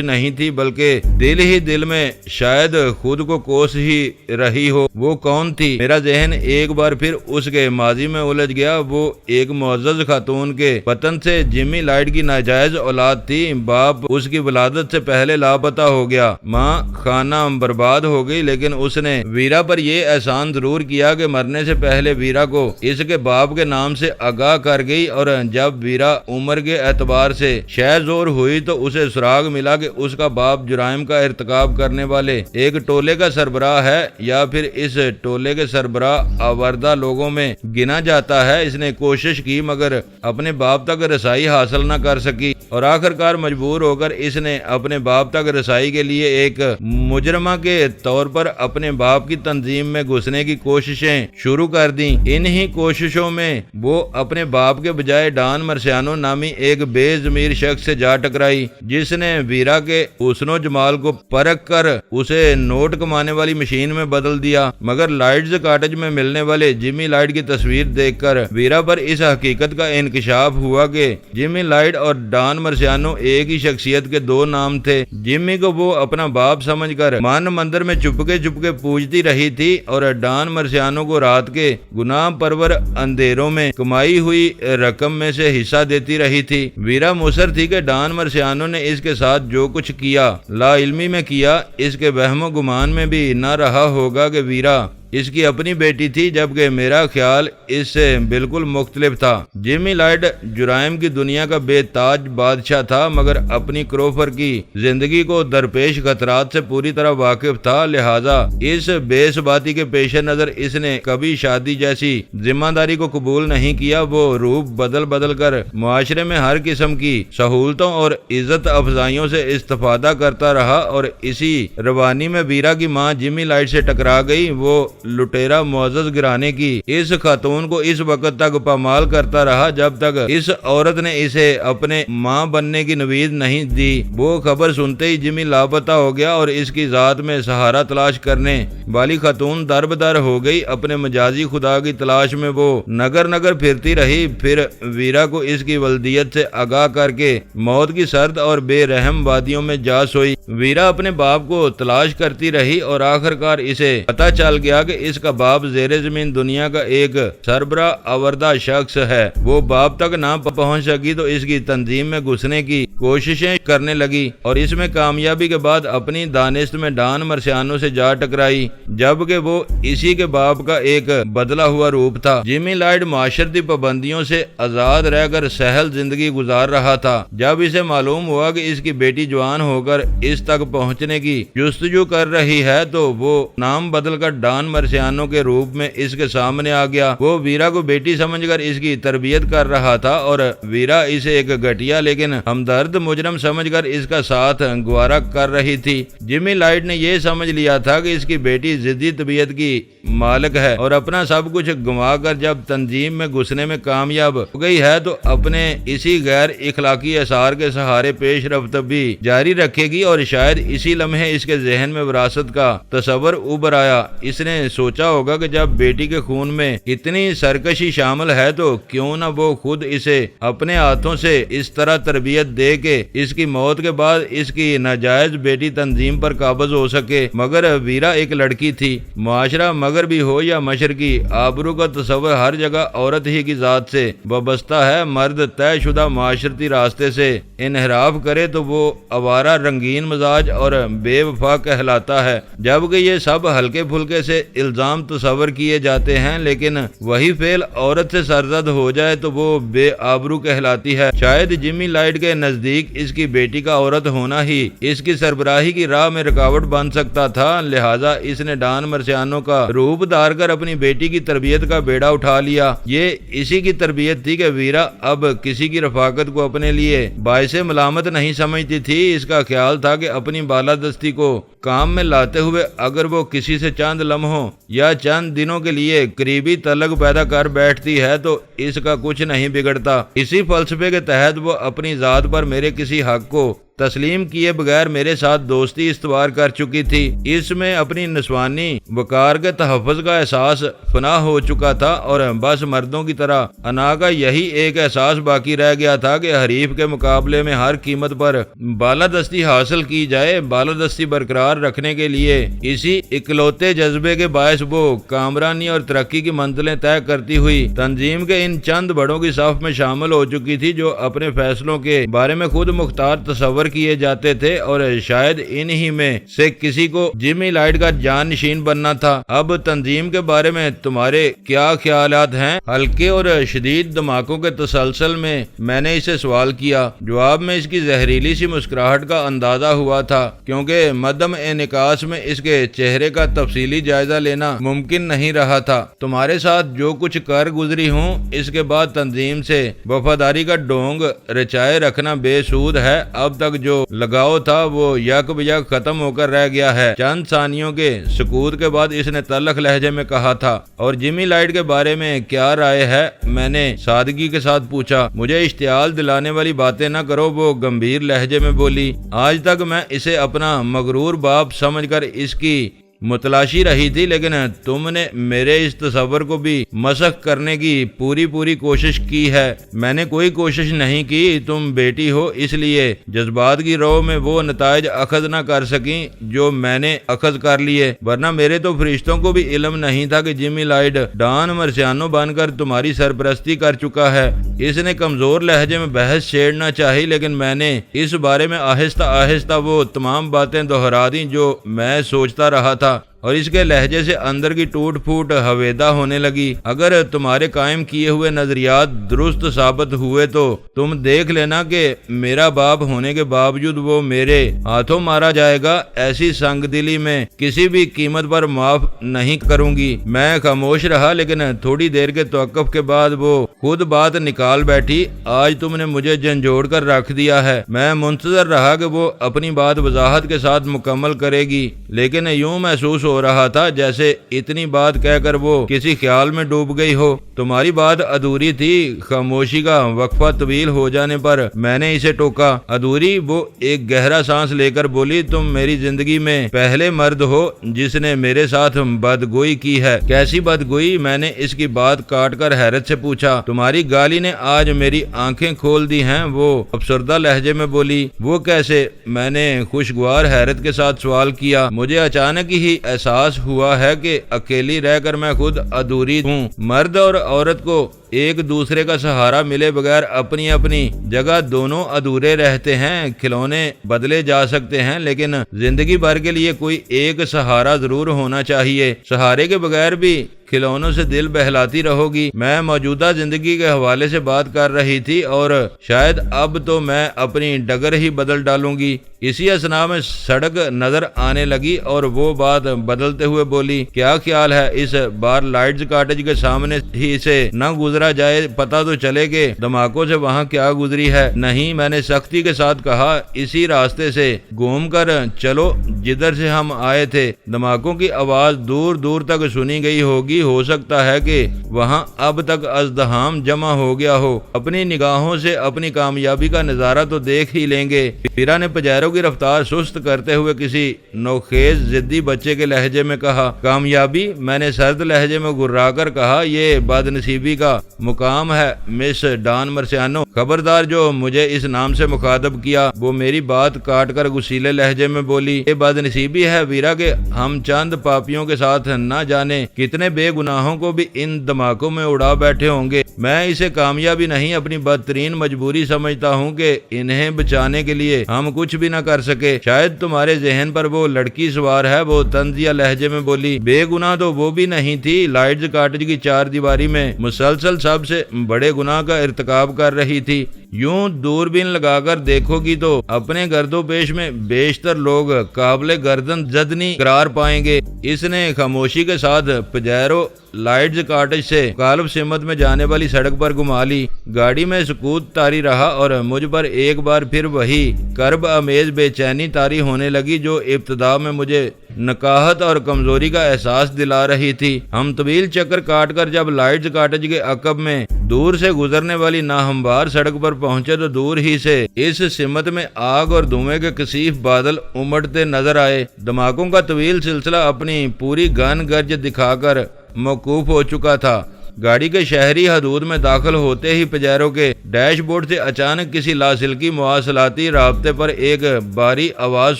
نہیں تھی، بلکہ دل ہی دل میں شاید خود کو کوس ہی رہی ہو۔ وہ کون تھی؟ میرا ذہن ایک بار پھر اس کے ماضی میں الجھ گیا۔ وہ ایک معزز خاتون کے وطن سے جمی لائٹ کی ناجائز اولاد تھی۔ باپ اس کی ولادت سے پہلے لاپتہ ہو گیا، ماں خانہ برباد ہو گئی، لیکن اس نے ویرا پر یہ احسان ضرور کیا کہ مرنے سے پہلے ویرا کو اس کے باپ کے نام سے آگاہ کر گئی، اور جب ویرا عمر کے اعتبار سے شہ زور ہوئی تو اسے سراغ ملا کہ اس کا باپ جرائم کا ارتکاب کرنے والے ایک ٹولے کا سربراہ ہے، یا پھر اس ٹولے کے سربراہ آوردہ لوگوں میں گنا جاتا ہے۔ اس نے کوشش کی مگر اپنے باپ تک رسائی حاصل نہ کر سکی، اور آخرکار مجبور ہو کر اس نے اپنے باپ تک رسائی کے لیے ایک مجرمہ کے طور پر اپنے باپ کی تنظیم میں گھسنے کی کوششیں شروع کر دیں۔ انہی کوششوں میں وہ اپنے باپ کے بجائے ڈان مرسیانو نامی ایک بے ضمیر شخص سے جا ٹکرائی، جس نے ویرا کے حسن حسن و جمال کو پرکھ کر اسے نوٹ کمانے والی مشین میں بدل دیا، مگر لائٹز کاٹیج میں ملنے والے جمی لائٹ کی تصویر دیکھ کر ویرا پر اس حقیقت کا انکشاف ہوا کہ جمی لائٹ اور ڈان مرسیانو ایک ہی شخصیت کے دو نام تھے۔ جمی کو وہ اپنا باپ سمجھ کر مان مندر میں چپکے چپکے پوجتی رہی تھی اور ڈان مرسیانو کو رات کے گناہ پرور اندھیروں میں کمائی ہوئی رقم میں سے حصہ دیتی رہی تھی۔ ویرا مصر تھی کہ ڈان مرسیانو نے اس کے ساتھ جو کچھ کیا لا علمی میں کیا، اس کے وہم و گمان میں بھی نہ رہا ہوگا کہ ویرا اس کی اپنی بیٹی تھی، جبکہ میرا خیال اس سے بالکل مختلف تھا۔ جمی لائٹ جرائم کی دنیا کا بے تاج بادشاہ تھا، مگر اپنی کروفر کی زندگی کو درپیش خطرات سے پوری طرح واقف تھا، لہذا اس بے ثباتی کے پیش نظر اس نے کبھی شادی جیسی ذمہ داری کو قبول نہیں کیا۔ وہ روپ بدل بدل کر معاشرے میں ہر قسم کی سہولتوں اور عزت افزائیوں سے استفادہ کرتا رہا، اور اسی روانی میں ویرا کی ماں جمی لائٹ سے ٹکرا گئی۔ وہ لٹیرا معزز گرانے کی اس خاتون کو اس وقت تک پامال کرتا رہا جب تک اس عورت نے اسے اپنے ماں بننے کی نوید نہیں دی۔ وہ خبر سنتے ہی جمی لاپتہ ہو گیا اور اس کی ذات میں سہارا تلاش کرنے والی خاتون دربدر ہو گئی۔ اپنے مجازی خدا کی تلاش میں وہ نگر نگر پھرتی رہی، پھر ویرا کو اس کی ولدیت سے آگاہ کر کے موت کی سرد اور بے رحم وادیوں میں جا سوئی۔ ویرا اپنے باپ کو تلاش کرتی رہی اور آخرکار اسے پتہ چل گیا کہ اس کا باپ زیر زمین دنیا کا ایک سربراہ آوردہ شخص ہے۔ وہ باپ تک نہ پہنچ سکی تو اس کی تنظیم میں گھسنے کی کوششیں کرنے لگی اور اس میں کامیابی کے بعد اپنی دانست میں ڈان مرسیانو سے جا ٹکرائی، جبکہ وہ اسی کے باپ کا ایک بدلا ہوا روپ تھا۔ جمی لائٹ معاشرتی پابندیوں سے آزاد رہ کر سہل زندگی گزار رہا تھا۔ جب اسے معلوم ہوا کہ اس کی بیٹی جوان ہو کر اس تک پہنچنے کی جستجو کر رہی ہے تو وہ نام بدل کر ڈان مرسیانو کے روپ میں اس کے سامنے آ گیا۔ وہ ویرا کو بیٹی سمجھ کر اس کی تربیت کر رہا تھا اور ویرا اسے ایک گھٹیا لیکن ہمدرد مجرم سمجھ کر اس کا ساتھ گوارا کر رہی تھی۔ جمی لائٹ نے یہ سمجھ لیا تھا کہ اس کی بیٹی ضدی طبیعت کی مالک ہے اور اپنا سب کچھ گنوا کر جب تنظیم میں گھسنے میں کامیاب ہو گئی ہے تو اپنے اسی غیر اخلاقی اثار کے سہارے پیش رفت بھی جاری رکھے گی، اور شاید اسی لمحے اس کے ذہن میں وراثت کا تصور ابھر آیا۔ اس نے سوچا ہوگا کہ جب بیٹی کے خون میں اتنی سرکشی شامل ہے تو کیوں نہ وہ خود اسے اپنے ہاتھوں سے اس طرح تربیت دے کہ اس کی موت کے بعد اس کی ناجائز بیٹی تنظیم پر قابض ہو سکے۔ مگر ویرا ایک لڑکی تھی۔ معاشرہ مغربی ہو یا مشرقی، آبرو کا تصور ہر جگہ عورت ہی کی ذات سے وابستہ ہے۔ مرد طے شدہ معاشرتی راستے سے انحراف کرے تو وہ آوارہ، رنگین مزاج اور بے وفا کہلاتا ہے، جبکہ یہ سب ہلکے پھلکے سے الزام تصور کیے جاتے ہیں، لیکن وہی فعل عورت سے سرزد ہو جائے تو وہ بے آبرو کہلاتی ہے۔ شاید جمی لائٹ کے نزدیک اس کی بیٹی کا عورت ہونا ہی اس کی سربراہی کی راہ میں رکاوٹ بن سکتا تھا، لہذا اس نے ڈان مرسیانو کا روپ دھار کر اپنی بیٹی کی تربیت کا بیڑا اٹھا لیا۔ یہ اسی کی تربیت تھی کہ ویرا اب کسی کی رفاقت کو اپنے لیے باعث ملامت نہیں سمجھتی تھی۔ اس کا خیال تھا کہ اپنی بالادستی کو کام میں لاتے ہوئے اگر وہ کسی سے چند لمحوں یا چند دنوں کے لیے قریبی تعلق پیدا کر بیٹھتی ہے تو اس کا کچھ نہیں بگڑتا۔ اسی فلسفے کے تحت وہ اپنی ذات پر میرے کسی حق کو تسلیم کیے بغیر میرے ساتھ دوستی استوار کر چکی تھی۔ اس میں اپنی نسوانی وقار کے تحفظ کا احساس فنا ہو چکا تھا اور بس مردوں کی طرح انا کا یہی ایک احساس باقی رہ گیا تھا کہ حریف کے مقابلے میں ہر قیمت پر بالادستی حاصل کی جائے۔ بالادستی برقرار رکھنے کے لیے اسی اکلوتے جذبے کے باعث وہ کامرانی اور ترقی کی منزلیں طے کرتی ہوئی تنظیم کے ان چند بڑوں کی صف میں شامل ہو چکی تھی جو اپنے فیصلوں کے بارے میں خود مختار تصور کیے جاتے تھے، اور شاید انہی میں سے کسی کو جمی لائٹ کا جان نشین بننا تھا۔ اب تنظیم کے بارے میں تمہارے کیا خیالات ہیں؟ ہلکے اور شدید دھماکوں کے تسلسل میں نے اسے سوال کیا۔ جواب میں اس کی زہریلی سی مسکراہٹ کا اندازہ ہوا تھا، کیونکہ مدم انعکاس میں اس کے چہرے کا تفصیلی جائزہ لینا ممکن نہیں رہا تھا۔ تمہارے ساتھ جو کچھ کر گزری ہوں، اس کے بعد تنظیم سے وفاداری کا ڈونگ رچائے رکھنا بے سود ہے۔ اب تک جو لگاؤ تھا وہ یک بیک ختم ہو کر رہ گیا ہے۔ چند ثانیوں کے سکوت کے بعد اس نے تلخ لہجے میں کہا تھا، اور جمی لائٹ کے بارے میں کیا رائے ہے؟ میں نے سادگی کے ساتھ پوچھا۔ مجھے اشتعال دلانے والی باتیں نہ کرو، وہ گمبھیر لہجے میں بولی۔ آج تک میں اسے اپنا مغرور باپ سمجھ کر اس کی متلاشی رہی تھی، لیکن تم نے میرے اس تصور کو بھی مسخ کرنے کی پوری کوشش کی ہے۔ میں نے کوئی کوشش نہیں کی، تم بیٹی ہو اس لیے جذبات کی رو میں وہ نتائج اخذ نہ کر سکیں جو میں نے اخذ کر لیے، ورنہ میرے تو فرشتوں کو بھی علم نہیں تھا کہ جمی لائٹ ڈان مرسیانو بن کر تمہاری سرپرستی کر چکا ہے۔ اس نے کمزور لہجے میں بحث چھیڑنا چاہی، لیکن میں نے اس بارے میں آہستہ آہستہ وہ تمام باتیں دہرا دیں جو میں سوچتا رہا تھا، اور اس کے لہجے سے اندر کی ٹوٹ پھوٹ ہویدہ ہونے لگی۔ اگر تمہارے قائم کیے ہوئے نظریات درست ثابت ہوئے تو تم دیکھ لینا کہ میرا باپ ہونے کے باوجود وہ میرے ہاتھوں مارا جائے گا۔ ایسی سنگ دلی میں کسی بھی قیمت پر معاف نہیں کروں گی۔ میں خاموش رہا، لیکن تھوڑی دیر کے توقف کے بعد وہ خود بات نکال بیٹھی۔ آج تم نے مجھے جھنجھوڑ کر رکھ دیا ہے۔ میں منتظر رہا کہ وہ اپنی بات وضاحت کے ساتھ مکمل کرے گی، لیکن یوں محسوس ہو رہا تھا جیسے اتنی بات کہہ کر وہ کسی خیال میں ڈوب گئی ہو۔ تمہاری بات ادھوری تھی۔ خاموشی کا وقفہ طویل ہو جانے پر میں نے اسے ٹوکا۔ ادھوری؟ وہ ایک گہرا سانس لے کر بولی، تم میری زندگی میں پہلے مرد ہو جس نے میرے ساتھ بدگوئی کی ہے۔ کیسی بدگوئی؟ میں نے اس کی بات کاٹ کر حیرت سے پوچھا۔ تمہاری گالی نے آج میری آنکھیں کھول دی ہیں، وہ افسردہ لہجے میں بولی۔ وہ کیسے؟ میں نے خوشگوار حیرت کے ساتھ سوال کیا۔ مجھے اچانک ہی احساس ہوا ہے کہ اکیلی رہ کر میں خود ادھوری ہوں۔ مرد اور عورت کو ایک دوسرے کا سہارا ملے بغیر اپنی اپنی جگہ دونوں ادھورے رہتے ہیں۔ کھلونے بدلے جا سکتے ہیں، لیکن زندگی بھر کے لیے کوئی ایک سہارا ضرور ہونا چاہیے۔ سہارے کے بغیر بھی کھلونوں سے دل بہلاتی رہو گی۔ میں موجودہ زندگی کے حوالے سے بات کر رہی تھی، اور شاید اب تو میں اپنی ڈگر ہی بدل ڈالوں گی۔ اسی اثنا میں سڑک نظر آنے لگی اور وہ بات بدلتے ہوئے بولی، کیا خیال ہے اس بار لائٹز کاٹیج کے سامنے ہی سے نہ گزرا جائے؟ پتہ تو چلے کہ دھماکوں سے وہاں کیا گزری ہے۔ نہیں، میں نے سختی کے ساتھ کہا، اسی راستے سے گھوم کر چلو جدھر سے ہم آئے تھے۔ دھماکوں کی آواز دور دور تک سنی گئی ہوگی۔ ہو سکتا ہے کہ وہاں اب تک ازدحام جمع ہو گیا ہو۔ اپنی نگاہوں سے اپنی کامیابی کا نظارہ تو دیکھ ہی لیں گے۔ پیرا نے پجیرو کی رفتار سست کرتے ہوئے کسی نوخیز ضدی بچے کے لہجے میں کہا۔ کامیابی؟ میں نے سرد لہجے میں گررا کر کہا، یہ بد نصیبی کا مقام ہے مس ڈان مرسیانو۔ خبردار، جو مجھے اس نام سے مخاطب کیا۔ وہ میری بات کاٹ کر غصیلے لہجے میں بولی، یہ بد نصیبی ہے ویرا کہ ہم چند پاپیوں کے ساتھ نہ جانے کتنے بے گناہوں کو بھی ان دھماکوں میں اڑا بیٹھے ہوں گے۔ میں اسے کامیابی نہیں، اپنی بدترین مجبوری سمجھتا ہوں کہ انہیں بچانے کے لیے ہم کچھ بھی نہ کر سکے۔ شاید تمہارے ذہن پر وہ لڑکی سوار ہے، وہ طنزیہ لہجے میں بولی۔ بے گناہ تو وہ بھی نہیں تھی، لائٹز کاٹیج کی چار دیواری میں مسلسل سب سے بڑے گناہ کا ارتکاب کر رہی تھی۔ یوں دوربین لگا کر دیکھو گی تو اپنے گرد و پیش میں بیشتر لوگ قابل گردن زدنی قرار پائیں گے۔ اس نے خاموشی کے ساتھ پجیرو لائٹز کاٹیج سے غالب سمت میں جانے والی سڑک پر گھما لی۔ گاڑی میں سکوت طاری رہا اور مجھ پر ایک بار پھر وہی کرب امیز بے چینی طاری ہونے لگی جو ابتدا میں مجھے نکاہت اور کمزوری کا احساس دلا رہی تھی۔ ہم طویل چکر کاٹ کر جب لائٹز کاٹیج کے عقب میں دور سے گزرنے والی ناہموار سڑک پر پہنچے تو دور ہی سے اس سمت میں آگ اور دھوئیں کے کثیف بادل امڑتے نظر آئے۔ دھماکوں کا طویل سلسلہ اپنی پوری گن گرج دکھا کر موقوف ہو چکا تھا۔ گاڑی کے شہری حدود میں داخل ہوتے ہی پجیرو کے ڈیش بورڈ سے اچانک کسی لاسلکی مواصلاتی رابطے پر ایک باری آواز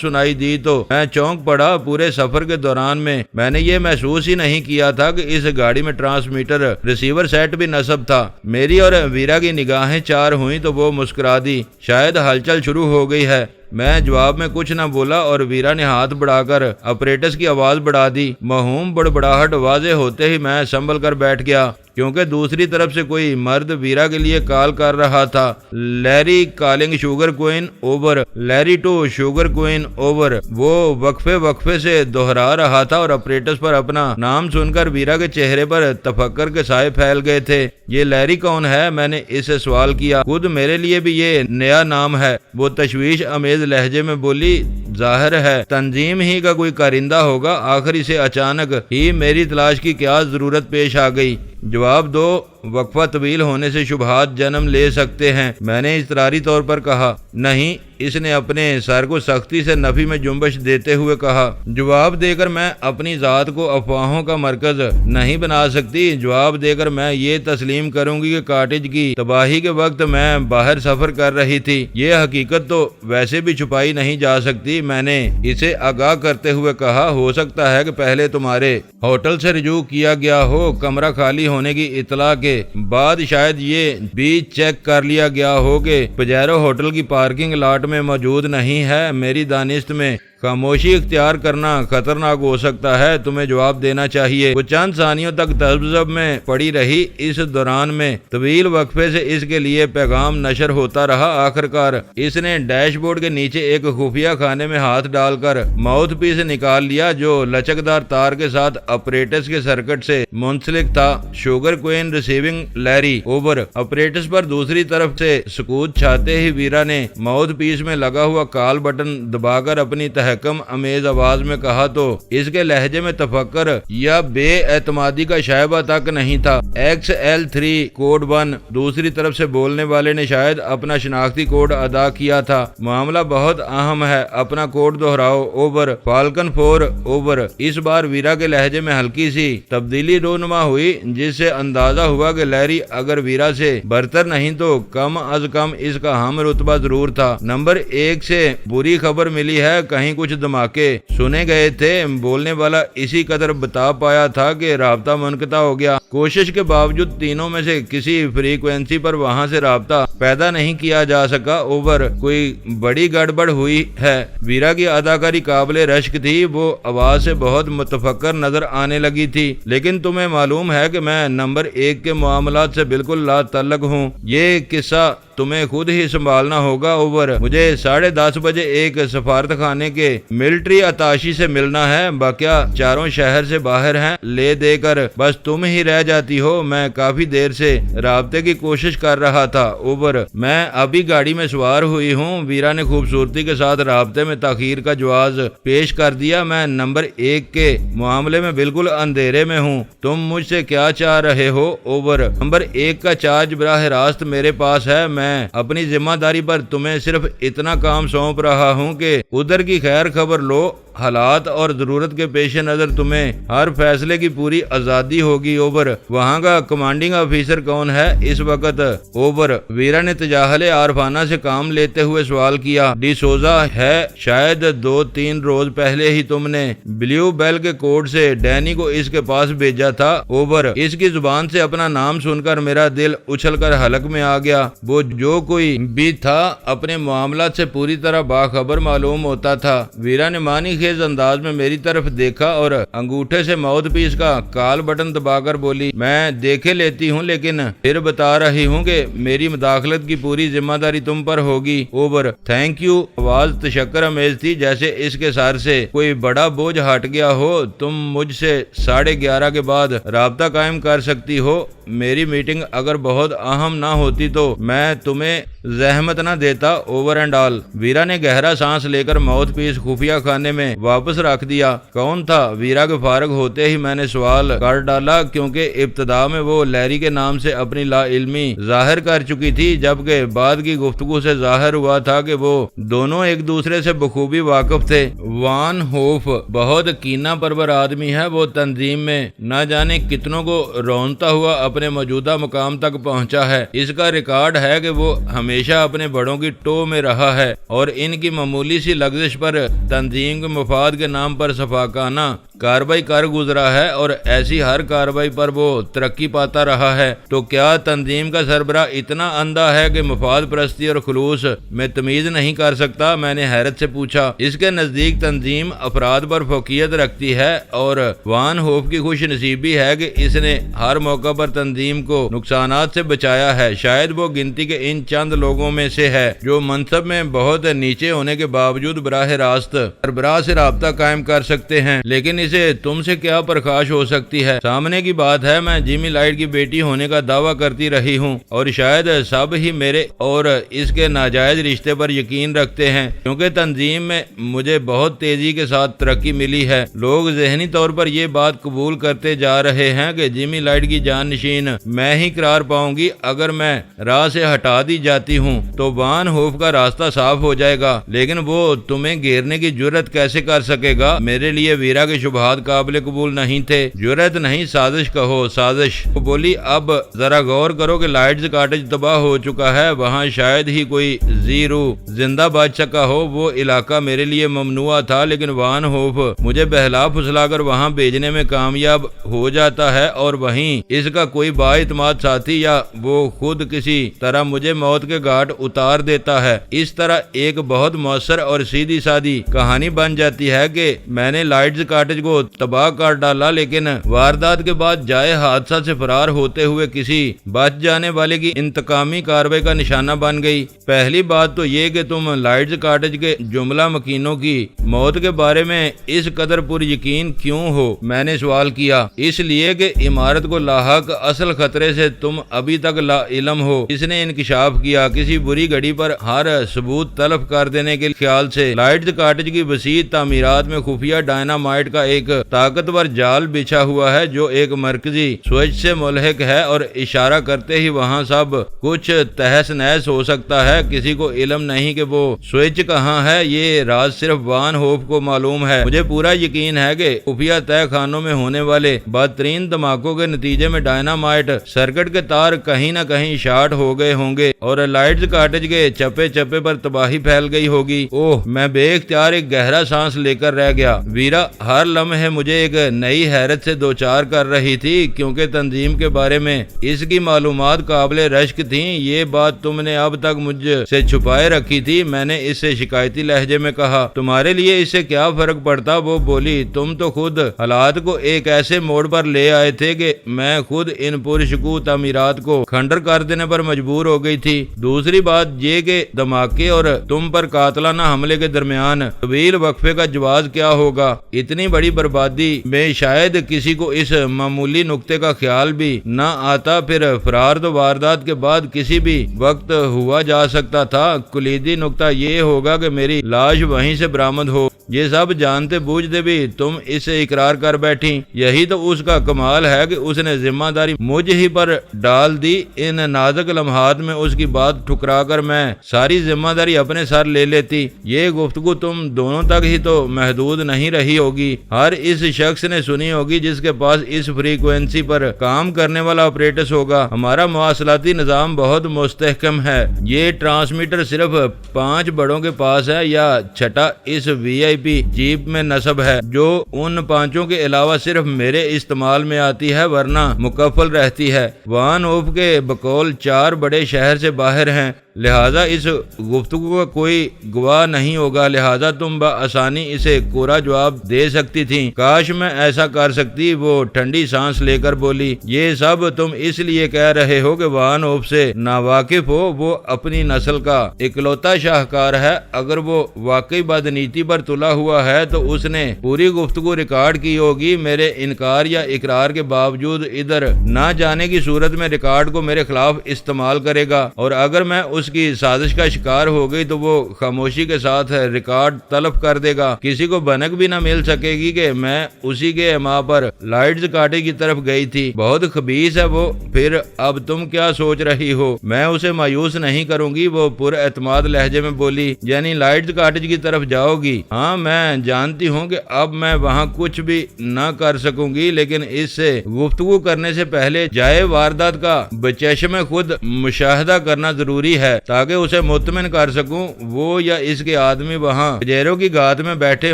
سنائی دی تو میں چونک پڑا۔ پورے سفر کے دوران میں نے یہ محسوس ہی نہیں کیا تھا کہ اس گاڑی میں ٹرانسمیٹر ریسیور سیٹ بھی نصب تھا۔ میری اور ویرا کی نگاہیں چار ہوئیں تو وہ مسکرا دی۔ شاید ہلچل شروع ہو گئی ہے۔ میں جواب میں کچھ نہ بولا اور ویرا نے ہاتھ بڑھا کر اپریٹس کی آواز بڑھا دی۔ مہوم بڑبڑاہٹ واضح ہوتے ہی میں سنبھل کر بیٹھ گیا۔ کیونکہ دوسری طرف سے کوئی مرد ویرا کے لیے کال کر رہا تھا۔ Larry calling Sugar Queen over, Larry to Sugar Queen over, وہ وقفے سے دہرا رہا تھا اور آپریٹرز پر اپنا نام سن کر ویرا کے چہرے پر تفکر کے سائے پھیل گئے تھے۔ یہ لیری کون ہے؟ میں نے اس سے سوال کیا۔ خود میرے لیے بھی یہ نیا نام ہے، وہ تشویش امیز لہجے میں بولی۔ ظاہر ہے تنظیم ہی کا کوئی کارندہ ہوگا، آخر اسے اچانک ہی میری تلاش کی کیا ضرورت پیش آ گئی؟ جواب دو، وقفہ طویل ہونے سے شبہات جنم لے سکتے ہیں، میں نے اضطراری طور پر کہا۔ نہیں، اس نے اپنے سر کو سختی سے نفی میں جنبش دیتے ہوئے کہا۔ جواب دے کر میں اپنی ذات کو افواہوں کا مرکز نہیں بنا سکتی، جواب دے کر میں یہ تسلیم کروں گی کہ کاٹیج کی تباہی کے وقت میں باہر سفر کر رہی تھی۔ یہ حقیقت تو ویسے بھی چھپائی نہیں جا سکتی، میں نے اسے آگاہ کرتے ہوئے کہا۔ ہو سکتا ہے کہ پہلے تمہارے ہوٹل سے رجوع کیا گیا ہو، کمرہ خالی ہونے کی اطلاع کے بعد شاید یہ بھی چیک کر لیا گیا ہو کہ پجیرو ہوٹل کی پارکنگ لاٹ میں موجود نہیں ہے۔ میری دانست میں خاموشی اختیار کرنا خطرناک ہو سکتا ہے، تمہیں جواب دینا چاہیے۔ وہ چند ثانیوں تک تذبذب میں پڑی رہی، اس دوران میں طویل وقفے سے اس کے لیے پیغام نشر ہوتا رہا۔ آخرکار اس نے ڈیش بورڈ کے نیچے ایک خفیہ خانے میں ہاتھ ڈال کر ماؤتھ پیس نکال لیا جو لچکدار تار کے ساتھ اپریٹس کے سرکٹ سے منسلک تھا۔ Sugar queen receiving Larry over. Apparatus پر دوسری طرف سے سکوت چھاتے ہی ویرا نے ماؤتھ پیس میں لگا ہوا کال بٹن دبا کر اپنی تحکم امیز آواز میں کہا تو اس کے لہجے میں تفکر یا بے اعتمادی کا شائبہ تک نہیں تھا۔ XL3 code 1۔ دوسری طرف سے بولنے والے نے شاید اپنا شناختی کوڈ ادا کیا تھا۔ معاملہ بہت اہم ہے، اپنا کوڈ دہراؤ اوور۔ Falcon 4 over. اس بار ویرا کے لہجے میں ہلکی سی تبدیلی رونما ہوئی، جس سے اندازہ ہوا کہ لیری اگر ویرا سے برتر نہیں تو کم از کم اس کا ہم رتبہ ضرور تھا۔ نمبر 1 سے بری خبر ملی ہے، کہیں کچھ دھماکے سنے گئے تھے۔ بولنے والا اسی قدر بتا پایا تھا کہ رابطہ منقطع ہو گیا۔ کوشش کے باوجود تینوں میں سے کسی فریکوینسی پر وہاں سے رابطہ پیدا نہیں کیا جا سکا اوور۔ کوئی بڑی گڑبڑ ہوئی ہے۔ ویرا کی اداکاری قابل رشک تھی، وہ آواز سے بہت متفکر نظر آنے لگی تھی۔ لیکن تمہیں معلوم ہے کہ میں نمبر 1 کے معاملات سے بالکل لا تعلق ہوں، یہ قصہ تمہیں خود ہی سنبھالنا ہوگا اوور۔ مجھے 10:30 بجے ایک سفارت خانے کے ملٹری اتاشی سے ملنا ہے، باقیہ چاروں شہر سے باہر ہیں، لے دے کر بس تم ہی رہ جاتی ہو۔ میں کافی دیر سے رابطے کی کوشش کر رہا تھا اوور، میں ابھی گاڑی میں سوار ہوئی ہوں۔ ویرا نے خوبصورتی کے ساتھ رابطے میں تاخیر کا جواز پیش کر دیا۔ میں نمبر 1 کے معاملے میں بالکل اندھیرے میں ہوں، تم مجھ سے کیا چاہ رہے ہو اوور؟ نمبر 1 کا چارج براہ راست میرے پاس ہے، میں اپنی ذمہ داری پر تمہیں صرف اتنا کام سونپ رہا ہوں کہ ادھر کی خیر خبر لو۔ حالات اور ضرورت کے پیش نظر تمہیں ہر فیصلے کی پوری آزادی ہوگی اوور۔ وہاں کا کمانڈنگ آفیسر کون ہے اس وقت اوور؟ ویرا نے تجاہل عارفانہ سے کام لیتے ہوئے سوال کیا۔ ڈی سوزا ہے، شاید 2-3 روز پہلے ہی تم نے بلیو بیل کے کوڈ سے ڈینی کو اس کے پاس بھیجا تھا اوور۔ اس کی زبان سے اپنا نام سن کر میرا دل اچھل کر حلق میں آ گیا۔ وہ جو کوئی بھی تھا اپنے معاملات سے پوری طرح باخبر معلوم ہوتا تھا۔ ویرا نے معنی خیز انداز میں میری طرف دیکھا اور انگوٹھے سے ماؤتھ پیس کا کال بٹن دبا کر بولی، میں دیکھے لیتی ہوں لیکن پھر بتا رہی ہوں کہ میری مداخلت کی پوری ذمہ داری تم پر ہوگی اوور۔ Thank you. آواز تشکر امیز تھی، جیسے اس کے سر سے کوئی بڑا بوجھ ہٹ گیا ہو۔ تم مجھ سے 11:30 کے بعد رابطہ قائم کر سکتی ہو۔ میری میٹنگ اگر بہت اہم نہ ہوتی تو میں تمہیں زحمت نہ دیتا اوور اینڈ آل۔ ویرا نے گہرا سانس لے کر ماؤتھ پیس خفیہ خانے میں واپس رکھ دیا۔ کون تھا؟ ویرا کے فارغ ہوتے ہی میں نے سوال کر ڈالا، کیونکہ ابتدا میں وہ لیری کے نام سے اپنی لا علمی ظاہر کر چکی تھی، جبکہ بعد کی گفتگو سے ظاہر ہوا تھا کہ وہ دونوں ایک دوسرے سے بخوبی واقف تھے۔ وان ہوف بہت کینہ پرور آدمی ہے، وہ تنظیم میں نہ جانے کتنوں کو رونتا ہوا اپنے موجودہ مقام تک پہنچا ہے۔ اس کا ریکارڈ ہے کہ وہ ہمیشہ اپنے بڑوں کی ٹو میں رہا ہے اور ان کی معمولی سی لغزش پر تنظیم کے مفاد کے نام پر صفاقانہ کارروائی کر گزرا ہے اور ایسی ہر کارروائی پر وہ ترقی پاتا رہا ہے، تو کیا تنظیم کا سربراہ اتنا اندھا ہے کہ مفاد پرستی اور خلوص میں تمیز نہیں کر سکتا؟ میں نے حیرت سے پوچھا۔ اس کے نزدیک تنظیم افراد پر فوقیت رکھتی ہے اور وان ہوف کی خوش نصیبی ہے کہ اس نے ہر موقع پر تنظیم کو نقصانات سے بچایا ہے۔ شاید وہ گنتی کے ان چند لوگوں میں سے ہے جو منصب میں بہت نیچے ہونے کے باوجود براہ راست سربراہ سے رابطہ قائم کر سکتے ہیں، لیکن اسے تم سے کیا پرخاش ہو سکتی ہے؟ سامنے کی بات ہے، میں جیمی لائٹ کی بیٹی ہونے کا دعویٰ کرتی رہی ہوں اور شاید سب ہی میرے اور اس کے ناجائز رشتے پر یقین رکھتے ہیں، کیونکہ تنظیم میں مجھے بہت تیزی کے ساتھ ترقی ملی ہے۔ لوگ ذہنی طور پر یہ بات قبول کرتے جا رہے ہیں کہ جیمی لائٹ کی جان نشین میں ہی قرار پاؤں گی۔ اگر میں راہ سے ہٹا دی جاتی ہوں تو وان ہوف کا راستہ صاف ہو جائے گا، لیکن وہ تمہیں گھیرنے کی جرت کیسے کر سکے گا؟ میرے لیے ویرا کے شبہات قابل قبول نہیں تھے۔ جرت نہیں، سازش کہو، سازش۔ وہ بولی، اب ذرا غور کرو کہ لائٹز کاٹیج تباہ ہو چکا ہے، وہاں شاید ہی کوئی زیرو زندہ بچ سکا ہو۔ وہ علاقہ میرے لیے ممنوع تھا، لیکن وان ہوف مجھے بہلا پھسلا کر وہاں بھیجنے میں کامیاب ہو جاتا ہے اور وہیں اس کا کوئی با اعتماد ساتھی یا وہ خود کسی طرح مجھے موت کے گھاٹ اتار دیتا ہے۔ اس طرح ایک بہت مؤثر اور سیدھی سادی کہانی بن جاتی ہے کہ میں نے لائٹز کاٹیج کو تباہ کر ڈالا، لیکن واردات کے بعد جائے حادثہ سے فرار ہوتے ہوئے کسی بچ جانے والے کی انتقامی کارروائی کا نشانہ بن گئی۔ پہلی بات تو یہ کہ تم لائٹز کاٹیج کے جملہ مکینوں کی موت کے بارے میں اس قدر پر یقین کیوں ہو؟ میں نے سوال کیا۔ اس لیے کہ عمارت کو لاحق اصل خطرے سے تم ابھی تک لا علم ہو، اس نے انکشاف کیا۔ کسی بری گھڑی پر ہر ثبوت تلف کر دینے کے خیال سے لائٹز کاٹیج کی وسیع تعمیرات میں خفیہ ڈائنامائٹ کا ایک طاقتور جال بچھا ہوا ہے جو ایک مرکزی سوئچ سے ملحق ہے، اور اشارہ کرتے ہی وہاں سب کچھ تہس نہس ہو سکتا ہے۔ کسی کو علم نہیں کہ وہ سوئچ کہاں ہے، یہ راز صرف وان ہوف کو معلوم ہے۔ مجھے پورا یقین ہے کہ خفیہ تہہ خانوں میں ہونے والے بدترین دھماکوں کے نتیجے میں ڈائنامائٹ سرکٹ کے تار کہیں نہ کہیں شارٹ ہو گئے ہوں گے اور لائٹز کاٹیج کے چپے چپے پر تباہی پھیل گئی ہوگی۔ اوہ، میں بے اختیار ایک گہرا سانس لے کر رہ گیا۔ ویرا ہر لمحے مجھے ایک نئی حیرت سے دوچار کر رہی تھی، کیونکہ تنظیم کے بارے میں اس کی معلومات قابل رشک تھیں۔ یہ بات تم نے اب تک مجھ سے چھپائے رکھی تھی۔ میں نے اس سے شکایتی لہجے میں کہا، تمہارے لیے اس سے کیا فرق پڑتا؟ وہ بولی، تم تو خود حالات کو ایک ایسے موڑ پر لے آئے تھے کہ میں خود ان پرشکوہ تعمیرات کو کھنڈر کر دینے پر مجبور ہو گئی تھی۔ دوسری بات یہ کہ دھماکے اور تم پر قاتلانہ حملے کے درمیان طویل وقفے کا جواز کیا ہوگا؟ اتنی بڑی بربادی میں شاید کسی کو اس معمولی نقطے کا خیال بھی نہ آتا۔ پھر فرار تو واردات کے بعد کسی بھی وقت ہوا جا سکتا تھا۔ کلیدی نقطہ یہ ہوگا کہ میری لاش وہیں سے برآمد ہو۔ یہ سب جانتے بوجھتے بھی تم اس سے اقرار کر بیٹھی۔ یہی تو اس کا کمال ہے کہ اس نے ذمہ داری مجھ ہی پر ڈال دی۔ ان نازک لمحات میں اس کی بات ٹھکرا کر میں ساری ذمہ داری اپنے سر لے لیتی۔ یہ گفتگو تم دونوں تک ہی تو محدود نہیں رہی ہوگی، ہر اس شخص نے سنی ہوگی جس کے پاس اس فریکوینسی پر کام کرنے والا آپریٹس ہوگا۔ ہمارا مواصلاتی نظام بہت مستحکم ہے۔ یہ ٹرانسمیٹر صرف 5 بڑوں کے پاس ہے یا چھٹا اس وی آئی پی جیپ میں نصب ہے جو ان 5 کے علاوہ صرف میرے استعمال میں آتی ہے، ورنہ مکفل رہتی ہے۔ وان ہوف کے بقول 4 بڑے شہر سے باہر ہیں، لہذا اس گفتگو کا کوئی گواہ نہیں ہوگا، لہذا تم بآسانی اسے کوڑا جواب دے سکتی تھی۔ کاش میں ایسا کر سکتی۔ وہ ٹھنڈی سانس لے کر بولی، یہ سب تم اس لیے کہہ رہے ہو کہ وان ہوف سے ناواقف ہو۔ وہ اپنی نسل کا اکلوتا شاہکار ہے۔ اگر وہ واقعی بدنیتی پر تلا ہوا ہے تو اس نے پوری گفتگو ریکارڈ کی ہوگی۔ میرے انکار یا اقرار کے باوجود ادھر نہ جانے کی صورت میں ریکارڈ کو میرے خلاف استعمال کرے گا، اور اگر میں اس کی سازش کا شکار ہو گئی تو وہ خاموشی کے ساتھ ریکارڈ تلف کر دے گا۔ کسی کو بھنک بھی نہ مل سکے گی کہ میں اسی کے اما پر لائٹز کاٹے کی طرف گئی تھی۔ بہت خبیث ہے وہ۔ پھر اب تم کیا سوچ رہی ہو؟ میں اسے مایوس نہیں کروں گی، وہ پر اعتماد لہجے میں بولی۔ یعنی لائٹز کاٹیج کی طرف جاؤ گی؟ ہاں، میں جانتی ہوں کہ اب میں وہاں کچھ بھی نہ کر سکوں گی، لیکن اس سے گفتگو کرنے سے پہلے جائے واردات کا بچشم خود مشاہدہ کرنا ضروری ہے۔ ہے تاکہ اسے مطمئن کر سکوں وہ یا اس کے آدمی وہاں پجیرو کی گھات میں بیٹھے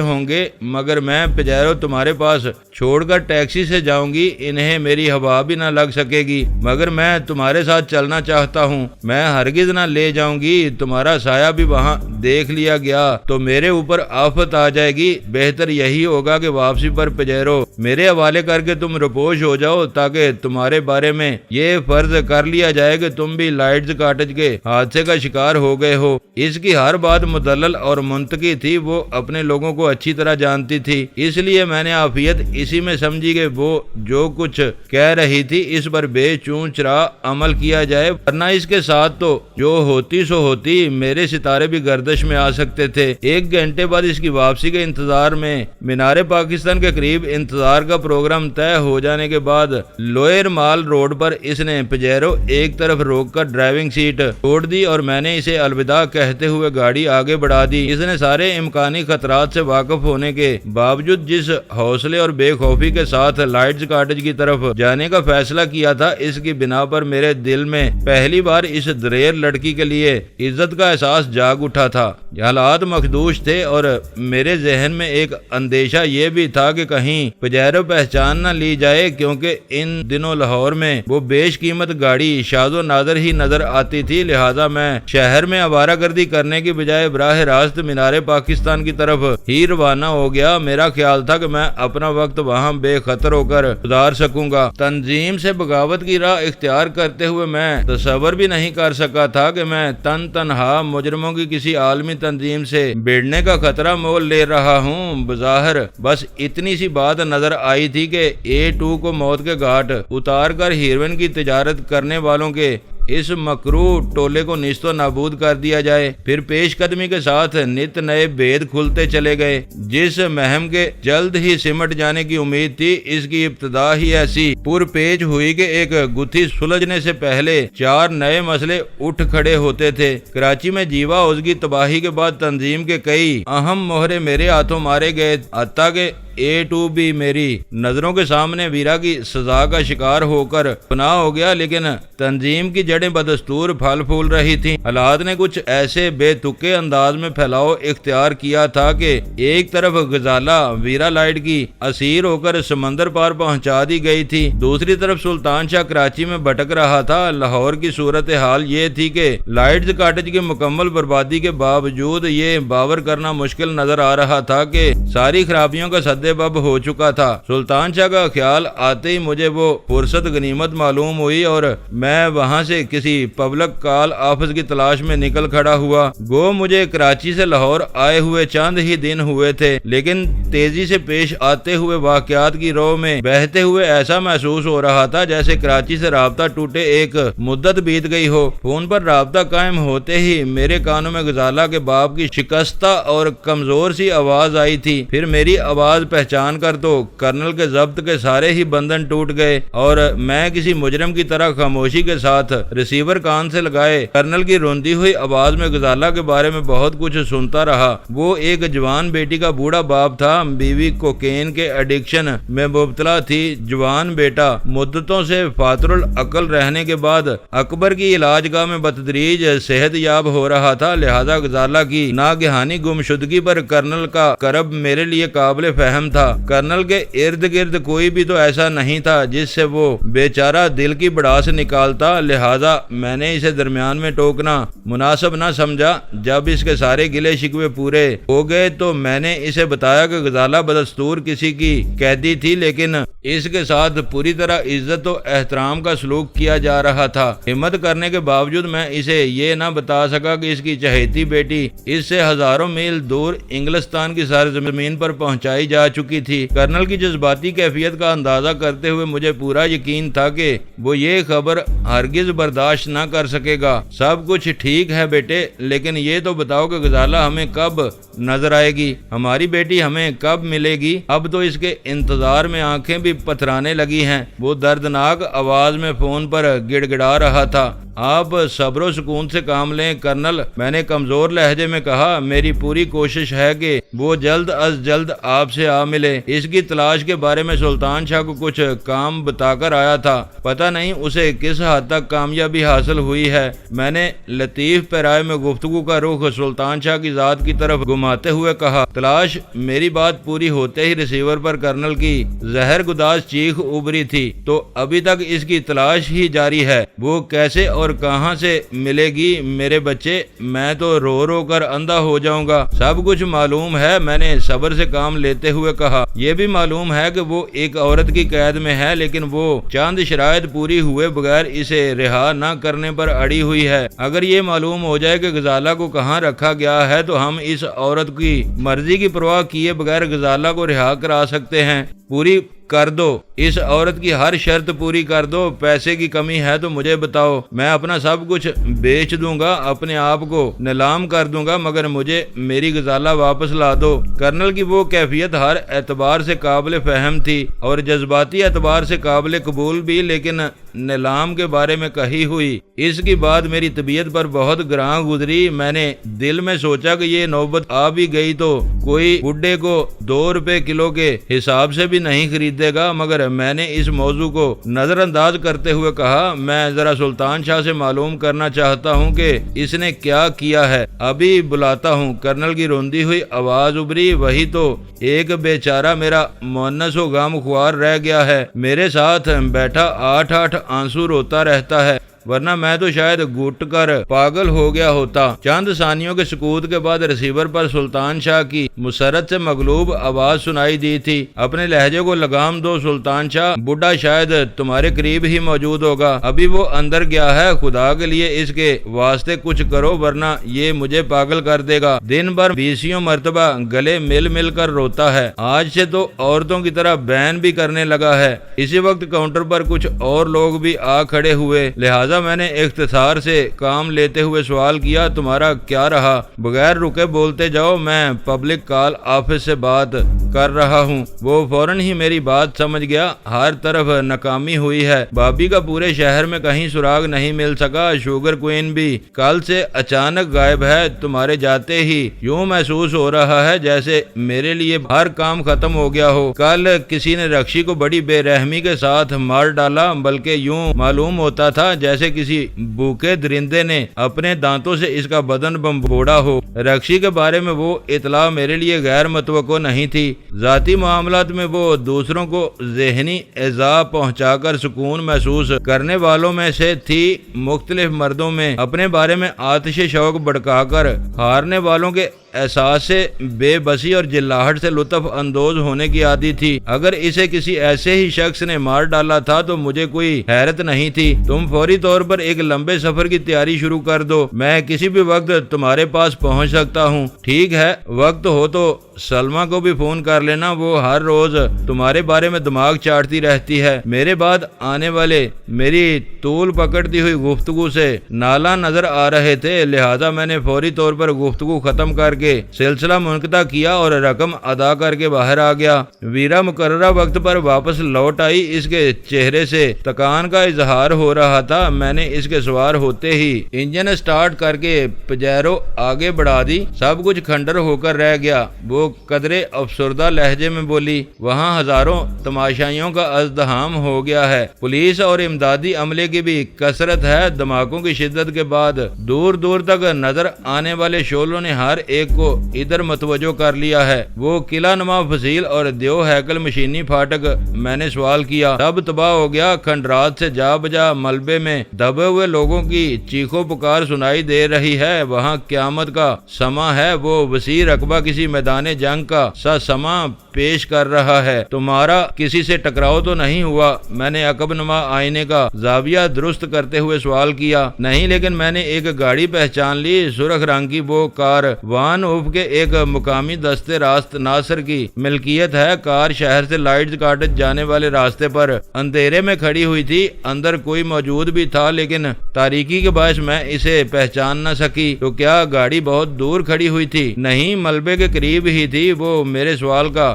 ہوں گے، مگر میں پجیرو تمہارے پاس چھوڑ کر ٹیکسی سے جاؤں گی، انہیں میری ہوا بھی نہ لگ سکے گی، مگر میں تمہارے ساتھ چلنا چاہتا ہوں، میں ہرگز نہ لے جاؤں گی، تمہارا سایہ بھی وہاں دیکھ لیا گیا تو میرے اوپر آفت آ جائے گی، بہتر یہی ہوگا کہ واپسی پر پجیرو میرے حوالے کر کے تم رپوش ہو جاؤ تاکہ تمہارے بارے میں یہ فرض کر لیا جائے کہ تم بھی لائٹز کاٹیج کے حادثے کا شکار ہو گئے ہو۔ اس کی ہر بات مدلل اور منطقی تھی، وہ اپنے لوگوں کو اچھی طرح جانتی تھی، اس لیے میں نے عافیت اسی میں سمجھی کہ وہ جو کچھ کہہ رہی تھی اس پر بے چون چرا عمل کیا جائے، ورنہ اس کے ساتھ تو جو ہوتی سو ہوتی، میرے ستارے بھی گردش میں آ سکتے تھے۔ 1 گھنٹے بعد اس کی واپسی کے انتظار میں مینار پاکستان کے قریب انتظار کا پروگرام طے ہو جانے کے بعد لوئر مال روڈ پر اس نے پجیرو ایک طرف روک کر ڈرائیونگ سیٹ چھوڑ دی اور میں نے اسے الوداع کہتے ہوئے گاڑی آگے بڑھا دی۔ اس نے سارے امکانی خطرات سے واقف ہونے کے باوجود جس حوصلے اور بے خوفی کے ساتھ لائٹز کاٹیج کی طرف جانے کا فیصلہ کیا تھا، اس کی بنا پر میرے دل میں پہلی بار اس دلیر لڑکی کے لیے عزت کا احساس جاگ اٹھا تھا۔ حالات مخدوش تھے اور میرے ذہن میں ایک اندیشہ یہ بھی تھا کہ کہیں پجیرو پہچان نہ لی جائے، کیونکہ ان دنوں لاہور میں وہ بیش قیمت گاڑی شاد و نادر ہی نظر آتی تھی، لہذا میں شہر میں آوارہ گردی کرنے کی بجائے براہ راست مینار پاکستان کی طرف ہی روانہ ہو گیا۔ میرا خیال تھا کہ میں اپنا وقت وہاں بے خطر ہو کر گزار سکوں گا۔ تنظیم سے بغاوت کی راہ اختیار کرتے ہوئے میں تصور بھی نہیں کر سکا تھا کہ میں تنہا مجرموں کی کسی عالمی تنظیم سے بھیڑنے کا خطرہ مول لے رہا ہوں۔ بظاہر بس اتنی سی بات نظر آئی تھی کہ A2 کو موت کے گھاٹ اتار کر ہیروئن کی تجارت کرنے والوں کے اس مکروہ ٹولے کو نیست و نابود کر دیا جائے۔ پھر پیش قدمی کے ساتھ نت نئے بید کھلتے چلے گئے۔ جس مہم کے جلد ہی سمٹ جانے کی امید تھی، اس کی ابتدا ہی ایسی پر پیچ ہوئی کہ ایک گتھی سلجھنے سے پہلے 4 نئے مسئلے اٹھ کھڑے ہوتے تھے۔ کراچی میں جیوا حوض کی تباہی کے بعد تنظیم کے کئی اہم مہرے میرے ہاتھوں مارے گئے، حتیٰ کہ A2 بھی میری نظروں کے سامنے ویرا کی سزا کا شکار ہو کر پناہ ہو گیا، لیکن تنظیم کی جڑیں بدستور پھل پھول رہی تھیں۔ حالات نے کچھ ایسے بے تکے انداز میں پھیلاؤ اختیار کیا تھا کہ ایک طرف غزالہ ویرا لائٹ کی اسیر ہو کر سمندر پار پہنچا دی گئی تھی، دوسری طرف سلطان شاہ کراچی میں بھٹک رہا تھا۔ لاہور کی صورتحال یہ تھی کہ لائٹز کاٹیج کی مکمل بربادی کے باوجود یہ باور کرنا مشکل نظر آ رہا تھا کہ ساری خرابیوں کا سد بب ہو چکا تھا۔ سلطان شاہ کا خیال آتے ہی مجھے وہ فرصت غنیمت معلوم ہوئی اور میں وہاں سے کسی پبلک کال آفس کی تلاش میں نکل کھڑا ہوا۔ گو مجھے کراچی سے لاہور آئے ہوئے چند ہی دن ہوئے تھے، لیکن تیزی سے پیش آتے ہوئے واقعات کی رو میں بہتے ہوئے ایسا محسوس ہو رہا تھا جیسے کراچی سے رابطہ ٹوٹے ایک مدت بیت گئی ہو۔ فون پر رابطہ قائم ہوتے ہی میرے کانوں میں غزالہ کے باپ کی شکستہ اور کمزور سی آواز آئی تھی۔ پھر میری آواز پہچان کر تو کرنل کے ضبط کے سارے ہی بندھن ٹوٹ گئے اور میں کسی مجرم کی طرح خاموشی کے ساتھ ریسیور کان سے لگائے کرنل کی روندی ہوئی آواز میں غزالہ کے بارے میں بہت کچھ سنتا رہا۔ وہ ایک جوان بیٹی کا بوڑھا باپ تھا، بیوی کوکین کے ایڈکشن میں مبتلا تھی، جوان بیٹا مدتوں سے فاتر العقل رہنے کے بعد اکبر کی علاج گاہ میں بتدریج صحت یاب ہو رہا تھا، لہذا غزالہ کی ناگہانی گمشدگی پر کرنل کا کرب میرے لیے قابل فہم تھا۔ کرنل کے ارد گرد کوئی بھی تو ایسا نہیں تھا جس سے وہ بیچارہ دل کی بڑاس نکالتا، لہذا میں نے اسے درمیان میں ٹوکنا مناسب نہ سمجھا۔ جب اس کے سارے گلے شکوے پورے ہو گئے تو میں نے اسے بتایا کہ غزالہ بدستور کسی کی قیدی تھی، لیکن اس کے ساتھ پوری طرح عزت و احترام کا سلوک کیا جا رہا تھا۔ ہمت کرنے کے باوجود میں اسے یہ نہ بتا سکا کہ اس کی چہیتی بیٹی اس سے ہزاروں میل دور انگلستان کی سرزمین پر پہنچائی جا چکی تھی۔ کرنل کی جذباتی کیفیت کا اندازہ کرتے ہوئے مجھے پورا یقین تھا کہ وہ یہ خبر ہرگز برداشت نہ کر سکے گا۔ سب کچھ ٹھیک ہے بیٹے، لیکن یہ تو بتاؤ کہ غزالہ ہمیں کب نظر آئے گی، ہماری بیٹی ہمیں کب ملے گی؟ اب تو اس کے انتظار میں آنکھیں بھی پتھرانے لگی ہیں۔ وہ دردناک آواز میں فون پر گڑ گڑا رہا تھا۔ آپ صبر و سکون سے کام لیں کرنل، میں نے کمزور لہجے میں کہا۔ میری پوری کوشش ہے کہ وہ جلد از جلد آپ سے آ ملے۔ اس کی تلاش کے بارے میں سلطان شاہ کو کچھ کام بتا کر آیا تھا، پتہ نہیں اسے کس حد تک کامیابی حاصل ہوئی ہے۔ میں نے لطیف پیرائے میں گفتگو کا رخ سلطان شاہ کی ذات کی طرف گھماتے ہوئے کہا۔ تلاش میری بات پوری ہوتے ہی ریسیور پر کرنل کی زہر گداز چیخ ابری تھی۔ تو ابھی تک اس کی تلاش ہی جاری ہے، وہ کیسے اور کہاں سے ملے گی میرے بچے؟ میں تو رو رو کر اندھا ہو جاؤں گا۔ سب کچھ معلوم ہے، میں نے صبر سے کام لیتے ہوئے کہا۔ یہ بھی معلوم ہے کہ وہ ایک عورت کی قید میں ہے، لیکن وہ چاند شرائط پوری ہوئے بغیر اسے رہا نہ کرنے پر اڑی ہوئی ہے۔ اگر یہ معلوم ہو جائے کہ غزالہ کو کہاں رکھا گیا ہے تو ہم اس عورت کی مرضی کی پرواہ کیے بغیر غزالہ کو رہا کرا سکتے ہیں۔ پوری کر دو، اس عورت کی ہر شرط پوری کر دو۔ پیسے کی کمی ہے تو مجھے بتاؤ، میں اپنا سب کچھ بیچ دوں گا، اپنے آپ کو نیلام کر دوں گا، مگر مجھے میری غزالہ واپس لا دو۔ کرنل کی وہ کیفیت ہر اعتبار سے قابل فہم تھی اور جذباتی اعتبار سے قابل قبول بھی، لیکن نیلام کے بارے میں کہی ہوئی اس کی بات میری طبیعت پر بہت گراں گزری۔ میں نے دل میں سوچا کہ یہ نوبت آ بھی گئی تو کوئی بڈھے کو 2 روپے کلو کے حساب سے بھی نہیں خریدے گا، مگر میں نے اس موضوع کو نظر انداز کرتے ہوئے کہا، میں ذرا سلطان شاہ سے معلوم کرنا چاہتا ہوں کہ اس نے کیا کیا ہے، ابھی بلاتا ہوں۔ کرنل کی روندی ہوئی آواز ابری، وہی تو ایک بیچارہ میرا مونس و غم خوار رہ گیا ہے، میرے ساتھ بیٹھا 8 آنسو روتا رہتا ہے، ورنہ میں تو شاید گھٹ کر پاگل ہو گیا ہوتا۔ چند ثانیوں کے سکوت کے بعد ریسیور پر سلطان شاہ کی مسرت سے مغلوب آواز سنائی دی تھی، اپنے لہجے کو لگام دو سلطان شاہ، بڈھا شاید تمہارے قریب ہی موجود ہوگا، ابھی وہ اندر گیا ہے، خدا کے لیے اس کے واسطے کچھ کرو ورنہ یہ مجھے پاگل کر دے گا، دن بھر 20 مرتبہ گلے مل مل کر روتا ہے، آج سے تو عورتوں کی طرح بین بھی کرنے لگا ہے۔ اسی وقت کاؤنٹر پر کچھ اور لوگ بھی آ کھڑے ہوئے، لہذا میں نے اختصار سے کام لیتے ہوئے سوال کیا، تمہارا کیا رہا؟ بغیر رکے بولتے جاؤ، میں پبلک کال آفس سے بات کر رہا ہوں۔ وہ فوراً ہی میری بات سمجھ گیا، ہر طرف ناکامی ہوئی ہے، بابی کا پورے شہر میں کہیں سراغ نہیں مل سکا، شوگر کوئن بھی کل سے اچانک غائب ہے، تمہارے جاتے ہی یوں محسوس ہو رہا ہے جیسے میرے لیے ہر کام ختم ہو گیا ہو۔ کل کسی نے رکشی کو بڑی بے رحمی کے ساتھ مار ڈالا، بلکہ یوں معلوم ہوتا تھا جیسے کسی بھوکے درندے نے اپنے دانتوں سے اس کا بدن بمبوڑا ہو۔ رکشی کے بارے میں وہ اطلاع میرے لیے غیر متوقع نہیں تھی، ذاتی معاملات میں وہ دوسروں کو ذہنی ایذا پہنچا کر سکون محسوس کرنے والوں میں سے تھی، مختلف مردوں میں اپنے بارے میں آتش شوق بھڑکا کر ہارنے والوں کے احساس سے بے بسی اور جلاہٹ سے لطف اندوز ہونے کی عادی تھی۔ اگر اسے کسی ایسے ہی شخص نے مار ڈالا تھا تو مجھے کوئی حیرت نہیں تھی۔ تم فوری طور پر ایک لمبے سفر کی تیاری شروع کر دو، میں کسی بھی وقت تمہارے پاس پہنچ سکتا ہوں۔ ٹھیک ہے، وقت ہو تو سلمہ کو بھی فون کر لینا، وہ ہر روز تمہارے بارے میں دماغ چاٹتی رہتی ہے۔ میرے بعد آنے والے میری طول پکڑتی ہوئی گفتگو سے نالا نظر آ رہے تھے، لہذا میں نے فوری طور پر گفتگو ختم کر کے سلسلہ منقطع کیا اور رقم ادا کر کے باہر آ گیا۔ ویرا مقررہ وقت پر واپس لوٹ آئی، اس کے چہرے سے تکان کا اظہار ہو رہا تھا۔ میں نے اس کے سوار ہوتے ہی انجن سٹارٹ کر کے پجیرو آگے بڑھا دی، سب کچھ کھنڈر ہو کر رہ گیا۔ وہ قدرے افسردہ لہجے میں بولی، وہاں ہزاروں تماشائیوں کا ازدحام ہو گیا ہے، پولیس اور امدادی عملے کی بھی کثرت ہے، دھماکوں کی شدت کے بعد دور دور تک نظر آنے والے شعلوں نے ہر ایک کو ادھر متوجہ کر لیا ہے۔ وہ قلعہ نما فصیل اور دیو ہیکل مشینی پھاٹک، میں نے سوال کیا، سب تباہ ہو گیا، کھنڈرات سے جا بجا ملبے میں دبے ہوئے لوگوں کی چیخو پکار سنائی دے رہی ہے، وہاں قیامت کا سما ہے، وہ وسیع رقبہ کسی میدان جنگ کا سا سما پیش کر رہا ہے۔ تمہارا کسی سے ٹکراؤ تو نہیں ہوا؟ میں نے عقب نما آئینے کا زاویہ درست کرتے ہوئے سوال کیا۔ نہیں، لیکن میں نے ایک گاڑی پہچان لی، سرخ رنگ کی وہ کار وان اوف کے ایک مقامی دستے راست ناصر کی ملکیت ہے، کار شہر سے لائٹس کاٹج جانے والے راستے پر اندھیرے میں کھڑی ہوئی تھی، اندر کوئی موجود بھی تھا لیکن تاریکی کے باعث میں اسے پہچان نہ سکی۔ تو کیا گاڑی بہت دور کھڑی ہوئی تھی؟ نہیں، ملبے کے قریب ہی تھی۔ وہ میرے سوال کا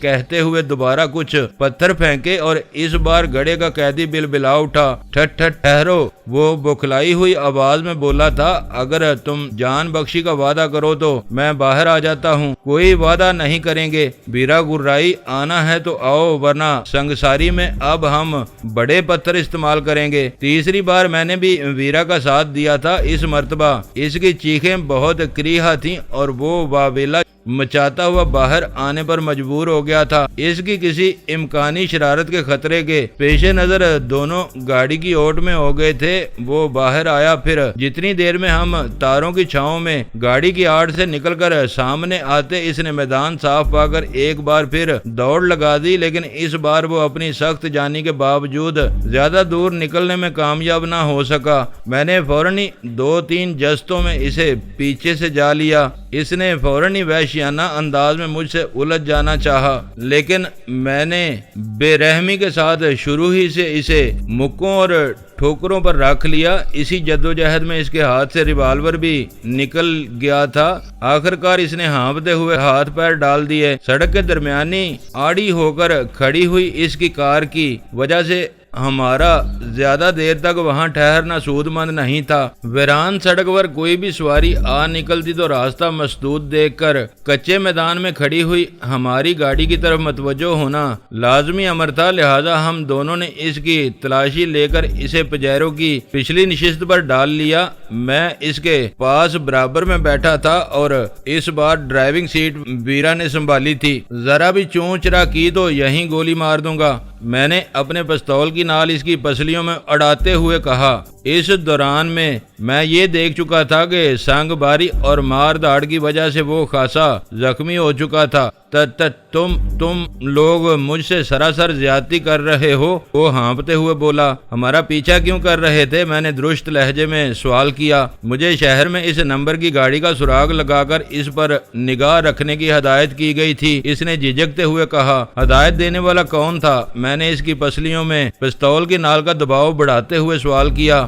کہتے ہوئے دوبارہ کچھ پتھر پھینکے اور اس بار گڑھے کا قیدی بلبلا اٹھا۔ ٹھٹ ٹھٹ ٹھہرو، وہ بکھلائی ہوئی آواز میں بولا تھا، اگر تم جان بخشی کا وعدہ کرو تو میں باہر آ جاتا ہوں۔ کوئی وعدہ نہیں کریں گے، بیرا گرائی، آنا ہے تو آؤ ورنہ سنگساری میں اب ہم بڑے پتھر استعمال کریں گے۔ تیسری بار میں نے بھی ویرا کا ساتھ دیا تھا، اس مرتبہ اس کی چیخیں بہت کریہا تھیں اور وہ واویلا مچاتا ہوا باہر آنے پر مجبور ہو گیا تھا۔ اس کی کسی امکانی شرارت کے خطرے کے پیش نظر دونوں گاڑی کی اوٹ میں ہو گئے تھے۔ وہ باہر آیا، پھر جتنی دیر میں ہم تاروں کی چھاؤں میں گاڑی کی آڑ سے نکل کر سامنے آتے اس نے میدان صاف پا کر ایک بار پھر دوڑ لگا دی، لیکن اس بار وہ اپنی سخت جانی کے باوجود زیادہ دور نکلنے میں کامیاب نہ ہو سکا۔ میں نے فوراً 2-3 جستوں میں اسے پیچھے سے جا لیا۔ اس نے فوراً وحشیانہ انداز میں مجھ سے الجھ جانا چاہا، لیکن میں نے بے رحمی کے ساتھ شروع ہی سے اسے مکوں اور ٹھوکروں پر رکھ لیا۔ اسی جدوجہد میں اس کے ہاتھ سے ریوالور بھی نکل گیا تھا۔ آخر کار اس نے ہانپتے ہوئے ہاتھ پیر ڈال دیے۔ سڑک کے درمیانی آڑی ہو کر کھڑی ہوئی اس کی کار کی وجہ سے ہمارا زیادہ دیر تک وہاں ٹھہرنا سود مند نہیں تھا۔ ویران سڑک پر کوئی بھی سواری آ نکلتی تو راستہ مسدود دیکھ کر کچے میدان میں کھڑی ہوئی ہماری گاڑی کی طرف متوجہ ہونا لازمی امر تھا، لہذا ہم دونوں نے اس کی تلاشی لے کر اسے پجیرو کی پچھلی نشست پر ڈال لیا۔ میں اس کے پاس برابر میں بیٹھا تھا اور اس بار ڈرائیونگ سیٹ ویرا نے سنبھالی تھی۔ ذرا بھی چون چرا کی تو یہیں گولی مار دوں گا، میں نے اپنے پستول کی نال اس کی پسلیوں میں اڑاتے ہوئے کہا۔ اس دوران میں یہ دیکھ چکا تھا کہ سنگ باری اور مار داڑ کی وجہ سے وہ خاصا زخمی ہو چکا تھا۔ تم لوگ مجھ سے سراسر زیادتی کر رہے ہو، وہ ہانپتے ہوئے بولا۔ ہمارا پیچھا کیوں کر رہے تھے؟ میں نے درست لہجے میں سوال کیا۔ مجھے شہر میں اس نمبر کی گاڑی کا سراغ لگا کر اس پر نگاہ رکھنے کی ہدایت کی گئی تھی، اس نے جھجکتے ہوئے کہا۔ ہدایت دینے والا کون تھا؟ میں نے اس کی پسلیوں میں پستول کی نال کا دباؤ بڑھاتے ہوئے سوال کیا۔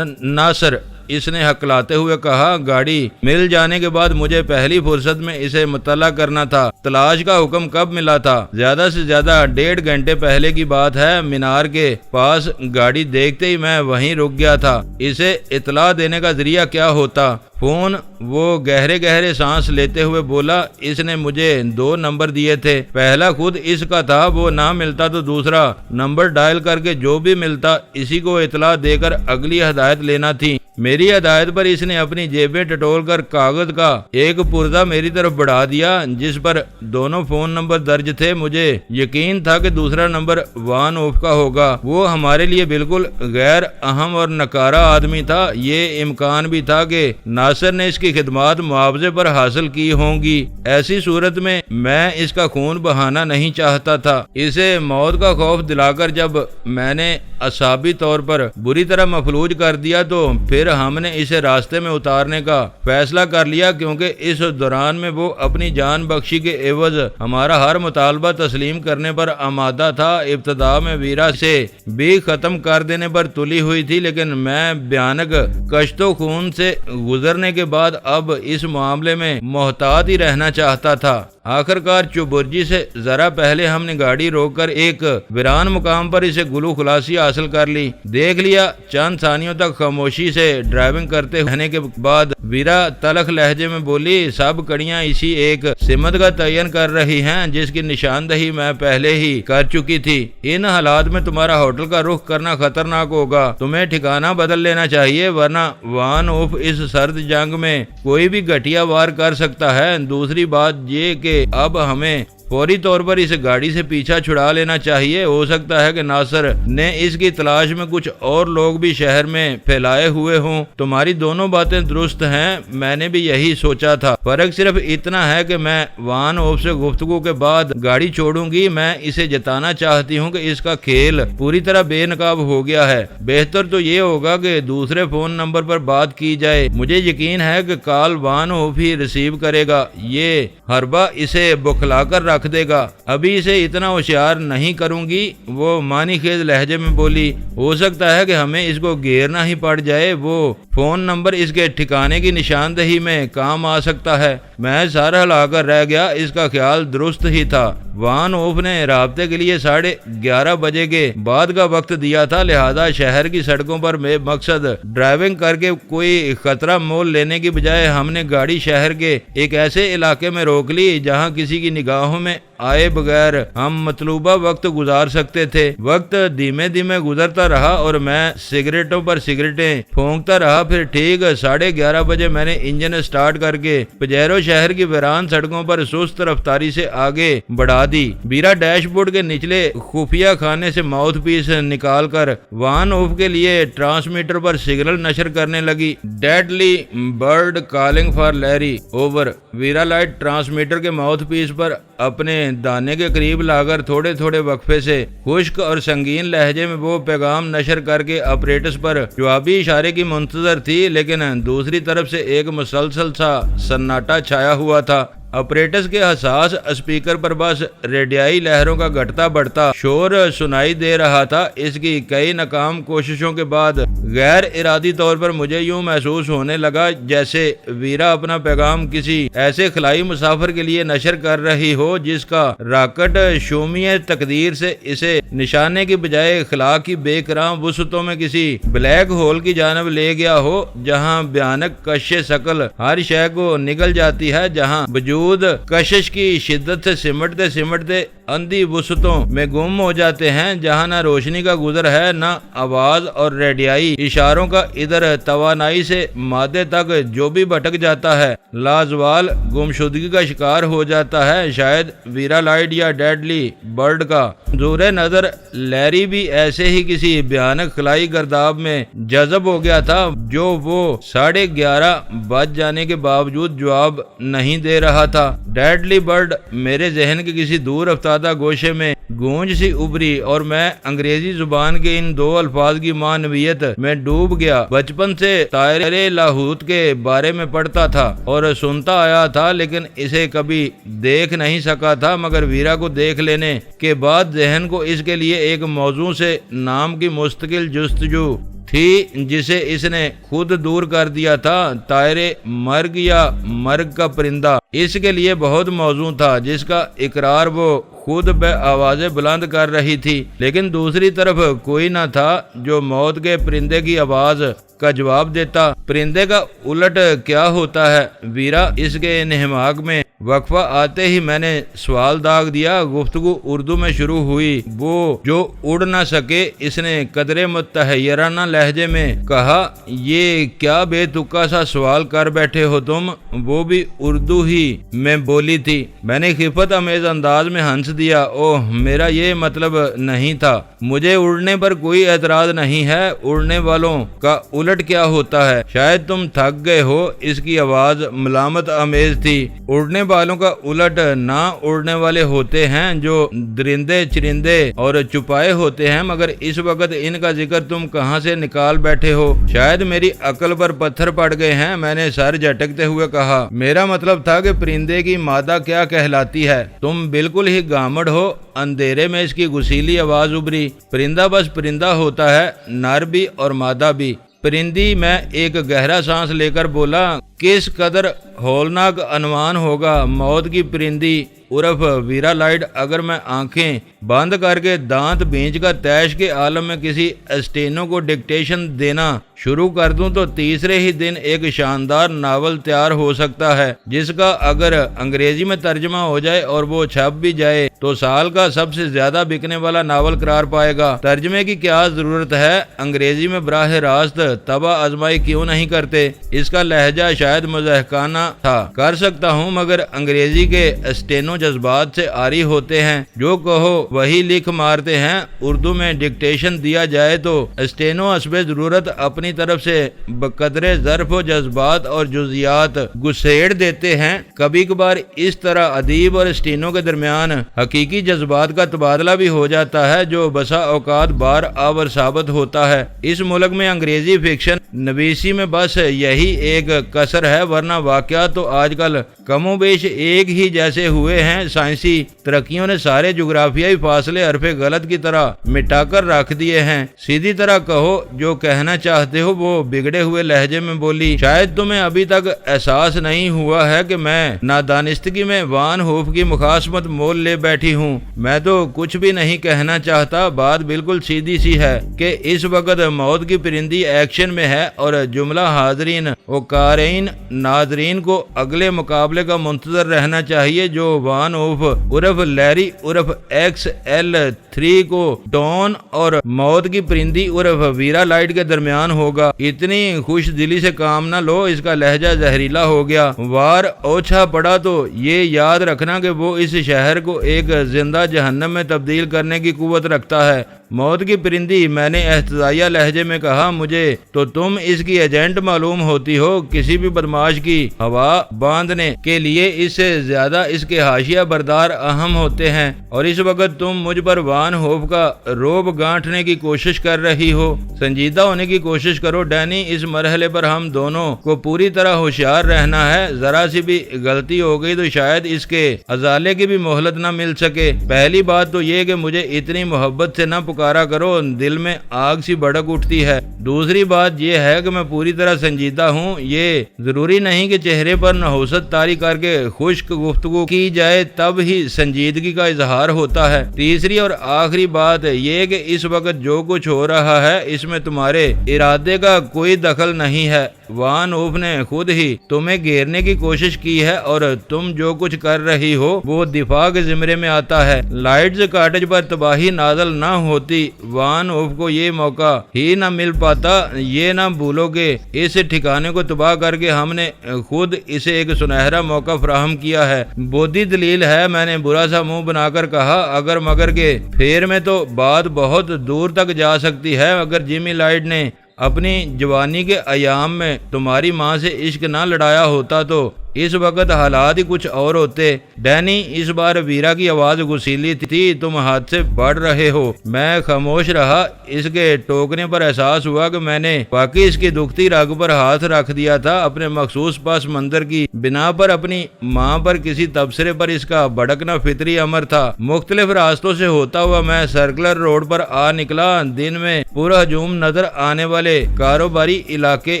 ناصر، اس نے ہکلاتے ہوئے کہا۔ گاڑی مل جانے کے بعد مجھے پہلی فرصت میں اسے مطلع کرنا تھا۔ تلاش کا حکم کب ملا تھا؟ زیادہ سے زیادہ 1.5 گھنٹے پہلے کی بات ہے۔ مینار کے پاس گاڑی دیکھتے ہی میں وہیں رک گیا تھا۔ اسے اطلاع دینے کا ذریعہ کیا ہوتا؟ فون، وہ گہرے سانس لیتے ہوئے بولا۔ اس نے مجھے 2 نمبر دیے تھے، پہلا خود اس کا تھا، وہ نہ ملتا تو دوسرا نمبر ڈائل کر کے جو بھی ملتا اسی کو اطلاع دے کر اگلی ہدایت لینا تھی۔ میری ہدایت پر اس نے اپنی جیبیں ٹٹول کر کاغذ کا ایک پردہ میری طرف بڑھا دیا جس پر دونوں فون نمبر درج تھے۔ مجھے یقین تھا کہ دوسرا نمبر وان اوف کا ہوگا۔ وہ ہمارے لیے بالکل غیر اہم اور نکارا آدمی تھا۔ یہ امکان بھی تھا کہ ناصر نے اس کی خدمات معاوضے پر حاصل کی ہوں گی۔ ایسی صورت میں اس کا خون بہانا نہیں چاہتا تھا۔ اسے موت کا خوف دلا کر جب میں نے اعصابی طور پر بری طرح مفلوج کر دیا تو پھر ہم نے اسے راستے میں اتارنے کا فیصلہ کر لیا، کیونکہ اس دوران میں وہ اپنی جان بخشی کے عوض ہمارا ہر مطالبہ تسلیم کرنے پر آمادہ تھا۔ ابتدا میں ویرا سے بھی ختم کر دینے پر تلی ہوئی تھی، لیکن میں بھیانک کشت و خون سے گزرنے کے بعد اب اس معاملے میں محتاط ہی رہنا چاہتا تھا۔ آخر کار چوبرجی سے ذرا پہلے ہم نے گاڑی روک کر ایک ویران مقام پر اسے گلو خلاصی حاصل کر لی۔ دیکھ لیا۔ چند ثانیوں تک خاموشی سے ڈرائیونگ کرتے رہنے کے بعد ویرا تلخ لہجے میں بولی، سب کڑیاں اسی ایک سمت کا تعین کر رہی ہیں جس کی نشاندہی میں پہلے ہی کر چکی تھی۔ ان حالات میں تمہارا ہوٹل کا رخ کرنا خطرناک ہوگا، تمہیں ٹھکانہ بدل لینا چاہیے، ورنہ وان اوف اس سرد جنگ میں کوئی بھی گھٹیا وار کر سکتا ہے۔ دوسری بات یہ کہ اب ہمیں فوری طور پر اس گاڑی سے پیچھا چھڑا لینا چاہیے۔ ہو سکتا ہے کہ ناصر نے اس کی تلاش میں کچھ اور لوگ بھی شہر میں پھیلائے ہوئے ہوں۔ تمہاری دونوں باتیں درست ہیں، میں نے بھی یہی سوچا تھا۔ فرق صرف اتنا ہے کہ میں وان اوف سے گفتگو کے بعد گاڑی چھوڑوں گی۔ میں اسے جتانا چاہتی ہوں کہ اس کا کھیل پوری طرح بے نقاب ہو گیا ہے۔ بہتر تو یہ ہوگا کہ دوسرے فون نمبر پر بات کی جائے۔ مجھے یقین ہے کہ کال وان اوف ہی ریسیو کرے گا۔ یہ حربہ اسے بکھلا کر رکھ دے گا۔ ابھی اسے اتنا ہوشیار نہیں کروں گی، وہ معنی خیز لہجے میں بولی۔ ہو سکتا ہے کہ ہمیں اس کو گھیرنا ہی پڑ جائے۔ وہ فون نمبر اس کے ٹھکانے کی نشاندہی میں کام آ سکتا ہے۔ میں سارا ہلا کر رہ گیا، اس کا خیال درست ہی تھا۔ وان اوف نے رابطے کے لیے 11:30 بجے کے بعد کا وقت دیا تھا، لہذا شہر کی سڑکوں پر میں مقصد ڈرائیونگ کر کے کوئی خطرہ مول لینے کی بجائے ہم نے گاڑی شہر کے ایک ایسے علاقے میں روک لی جہاں کسی کی نگاہوں میں آئے بغیر ہم مطلوبہ وقت گزار سکتے تھے۔ وقت دھیمے دھیمے گزرتا رہا اور میں سگریٹوں پر سگریٹیں پھونکتا رہا۔ پھر ٹھیک 11:30 بجے میں نے انجن سٹارٹ کر کے پجیرو شہر کی ویران سڑکوں پر سست رفتاری سے آگے بڑھا دی۔ بیرا ڈیش بورڈ کے نچلے خفیہ خانے سے ماؤتھ پیس نکال کر وان اوف کے لیے ٹرانسمیٹر پر سگنل نشر کرنے لگی۔ Deadly Bird calling for Larry over. Vera light transmitter کے ماؤتھ پیس پر اپنے دانے کے قریب لا کر تھوڑے تھوڑے وقفے سے خشک اور سنگین لہجے میں وہ پیغام نشر کر کے آپریٹس پر جوابی اشارے کی منتظر تھی، لیکن دوسری طرف سے ایک مسلسل سا سناٹا چھایا ہوا تھا۔ آپریٹس کے حساس اسپیکر پر بس ریڈیائی لہروں کا گھٹتا بڑھتا شور سنائی دے رہا تھا۔ اس کی کئی ناکام کوششوں کے بعد غیر ارادی طور پر مجھے یوں محسوس ہونے لگا جیسے ویرا اپنا پیغام کسی ایسے خلائی مسافر کے لیے نشر کر رہی ہو جس کا راکٹ شومی تقدیر سے اسے نشانے کی بجائے خلا کی بے کرام وسعتوں میں کسی بلیک ہول کی جانب لے گیا ہو، جہاں بھیانک کش شکل ہر شے کو نگل جاتی ہے، جہاں وجود کشش کی شدت سے سمٹتے سمٹتے اندھی وسعتوں میں گم ہو جاتے ہیں، جہاں نہ روشنی کا گزر ہے، نہ آواز اور ریڈیائی اشاروں کا ادھر توانائی سے مادے تک جو بھی بھٹک جاتا ہے لازوال گمشدگی کا شکار ہو جاتا ہے۔ شاید ویرا لائٹ یا ڈیڈلی برڈ کا زور نظر لیری بھی ایسے ہی کسی بھیانک خلائی گرداب میں جذب ہو گیا تھا جو وہ 11:30 بج جانے کے باوجود جواب نہیں دے رہا تھا۔ ڈیڈلی برڈ میرے ذہن کے کسی دور افتادہ گوشے میں گونج سی ابری اور میں انگریزی زبان کے ان دو الفاظ کی معنویت میں ڈوب گیا۔ بچپن سے طائرے لاہوت کے بارے میں پڑھتا تھا اور سنتا آیا تھا، لیکن اسے کبھی دیکھ نہیں سکا تھا، مگر ویرا کو دیکھ لینے کے بعد ذہن کو اس کے لیے ایک موضوع سے نام کی مستقل جستجو تھی جسے اس نے خود دور کر دیا تھا۔ طائرے مرگ یا مرگ کا پرندہ اس کے لیے بہت موزوں تھا، جس کا اقرار وہ خود بے آوازیں بلند کر رہی تھی، لیکن دوسری طرف کوئی نہ تھا جو موت کے پرندے کی آواز کا جواب دیتا۔ پرندے کا الٹ کیا ہوتا ہے؟ ویرا اس کے انہماک میں وقفہ آتے ہی میں نے سوال داغ دیا۔ گفتگو اردو میں شروع ہوئی۔ وہ جو اڑ نہ سکے، اس نے قدرے متحیرانہ لہجے میں کہا، یہ کیا بے تکا سا سوال کر بیٹھے ہو تم؟ وہ بھی اردو ہی میں بولی تھی۔ میں نے خفت امیز انداز میں ہنس دیا۔ اوہ، میرا یہ مطلب نہیں تھا۔ مجھے اڑنے پر کوئی اعتراض نہیں ہے، اڑنے والوں کا الٹ کیا ہوتا ہے؟ شاید تم تھک گئے ہو۔ اس کی آواز ملامت امیز تھی۔ اڑنے والوں کا الٹ نہ اڑنے والے ہوتے ہیں جو درندے چرندے اور چپائے ہوتے ہیں، مگر اس وقت ان کا ذکر تم کہاں سے نکال بیٹھے ہو؟ شاید میری عقل پر پتھر پڑ گئے ہیں، میں نے سر جھٹکتے ہوئے کہا۔ میرا مطلب تھا کہ پرندے کی مادہ کیا کہلاتی ہے؟ تم بالکل ہی گامڑ ہو۔ اندھیرے میں اس کی غسیلی آواز ابری۔ پرندہ بس پرندہ ہوتا ہے، نر بھی اور مادہ بھی۔ پرندی میں ایک گہرا سانس لے کر بولا، کس قدر ہولناک عنوان ہوگا موت کی پرندی عرف ویرا لائٹ اگر میں آنکھیں بند کر کے دانت بھینچ کر تیش کے عالم میں کسی اسٹینو کو ڈکٹیشن دینا شروع کر دوں تو تیسرے ہی دن ایک شاندار ناول تیار ہو سکتا ہے، جس کا اگر انگریزی میں ترجمہ ہو جائے اور وہ چھپ بھی جائے تو سال کا سب سے زیادہ بکنے والا ناول قرار پائے گا۔ ترجمے کی کیا ضرورت ہے؟ انگریزی میں براہ راست طبع آزمائی کیوں نہیں کرتے؟ اس کا لہجہ شاید مضحکانہ تھا، کر سکتا ہوں، مگر انگریزی کے اسٹینو جذبات سے عاری ہوتے ہیں، جو کہو وہی لکھ مارتے ہیں۔ اردو میں ڈکٹیشن دیا جائے تو اسٹینو حسب ضرورت اپنی طرف سے بقدرے ظرف و جذبات اور جزیات گسیڑ دیتے ہیں۔ کبھی کبھار اس طرح ادیب اور اسٹینو کے درمیان حقیقی جذبات کا تبادلہ بھی ہو جاتا ہے، جو بسا اوقات بار آور ثابت ہوتا ہے۔ اس ملک میں انگریزی فکشن نویسی میں بس یہی ایک کسر ہے، ورنہ واقعات تو آج کل کم و بیش ایک ہی جیسے ہوئے ہیں۔ سائنسی ترقیوں نے سارے جغرافیائی فاصلے حرف غلط کی طرح مٹا کر رکھ دیے ہیں۔ سیدھی طرح کہو، جو کہنا چاہتے ہو وہ بگڑے ہوئے لہجے میں بولی۔ شاید تمہیں ابھی تک احساس نہیں ہوا ہے کہ میں نادانستگی میں وان ہوف کی مخاصمت مول لے بیٹھی ہوں۔ میں تو کچھ بھی نہیں کہنا چاہتا، بات بالکل سیدھی سی ہے کہ اس وقت موت کی پرندی ایکشن میں ہے اور جملہ حاضرین و قارئین ناظرین کو اگلے مقابلے کا منتظر رہنا چاہیے جو وان ہوف عرف لیری عرف ایکس ایل 3 کو ڈون اور موت کی پرندی عرف ویرا لائٹ کے درمیان ہوگا۔ اتنی خوش دلی سے کام نہ لو، اس کا لہجہ زہریلا ہو گیا۔ وار اوچھا پڑا تو یہ یاد رکھنا کہ وہ اس شہر کو ایک زندہ جہنم میں تبدیل کرنے کی قوت رکھتا ہے۔ موت کی پرندی، میں نے احتجاجیہ لہجے میں کہا، مجھے تو تم اس کی ایجنٹ معلوم ہوتی ہو۔ کسی بھی بدماش کی ہوا باندھنے کے لیے اس سے زیادہ اس کے حاشیہ بردار اہم ہوتے ہیں، اور اس وقت تم مجھ پر وان ہوف کا روب گانٹھنے کی کوشش کر رہی ہو۔ سنجیدہ ہونے کی کوشش کرو ڈینی، اس مرحلے پر ہم دونوں کو پوری طرح ہوشیار رہنا ہے۔ ذرا سی بھی غلطی ہو گئی تو شاید اس کے ازالے کی بھی مہلت نہ مل سکے۔ پہلی بات تو یہ کہ مجھے اتنی محبت سے نہ پکارا کرو، دل میں آگ سی بھڑک اٹھتی ہے۔ دوسری بات یہ ہے کہ میں پوری طرح سنجیدہ ہوں، یہ ضروری نہیں کہ چہرے پر نحوست طاری کر کے خشک گفتگو کی جائے تب ہی سنجیدگی کا اظہار ہوتا ہے۔ تیسری اور آخری بات یہ کہ اس وقت جو کچھ ہو رہا ہے اس میں تمہارے ارادے کا کوئی دخل نہیں ہے۔ وان ہوف نے خود ہی تمہیں گھیرنے کی کوشش کی ہے اور تم جو کچھ کر رہی ہو وہ دفاع کے زمرے میں آتا ہے۔ لائٹز کاٹیج پر تباہی نازل نہ ہوتی، وان ہوف کو یہ موقع ہی نہ مل پاتا۔ یہ نہ بھولو کہ اس ٹھکانے کو تباہ کر کے ہم نے خود اسے ایک سنہرا موقع فراہم کیا ہے۔ بودھی دلیل ہے، میں نے برا سا منہ بنا کر کہا، اگر مگر کے پھیر میں تو بات بہت دور تک جا سکتی ہے۔ اگر جیمی لائٹ نے اپنی جوانی کے ایام میں تمہاری ماں سے عشق نہ لڑایا ہوتا تو اس وقت حالات ہی کچھ اور ہوتے۔ ڈینی، اس بار ویرا کی آواز غسیلی تھی، تم ہاتھ سے بڑھ رہے ہو۔ میں خاموش رہا۔ اس کے ٹوکنے پر احساس ہوا کہ میں نے واقعی اس کی دکھتی رگ پر ہاتھ رکھ دیا تھا۔ اپنے مخصوص پس منظر کی بنا پر اپنی ماں پر کسی تبصرے پر اس کا بھڑکنا فطری امر تھا۔ مختلف راستوں سے ہوتا ہوا میں سرکلر روڈ پر آ نکلا۔ دن میں پورا ہجوم نظر آنے والے کاروباری علاقے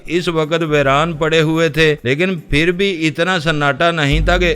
اس وقت ویران پڑے ہوئے تھے، لیکن پھر بھی اتنا سناٹا نہیں تھا کہ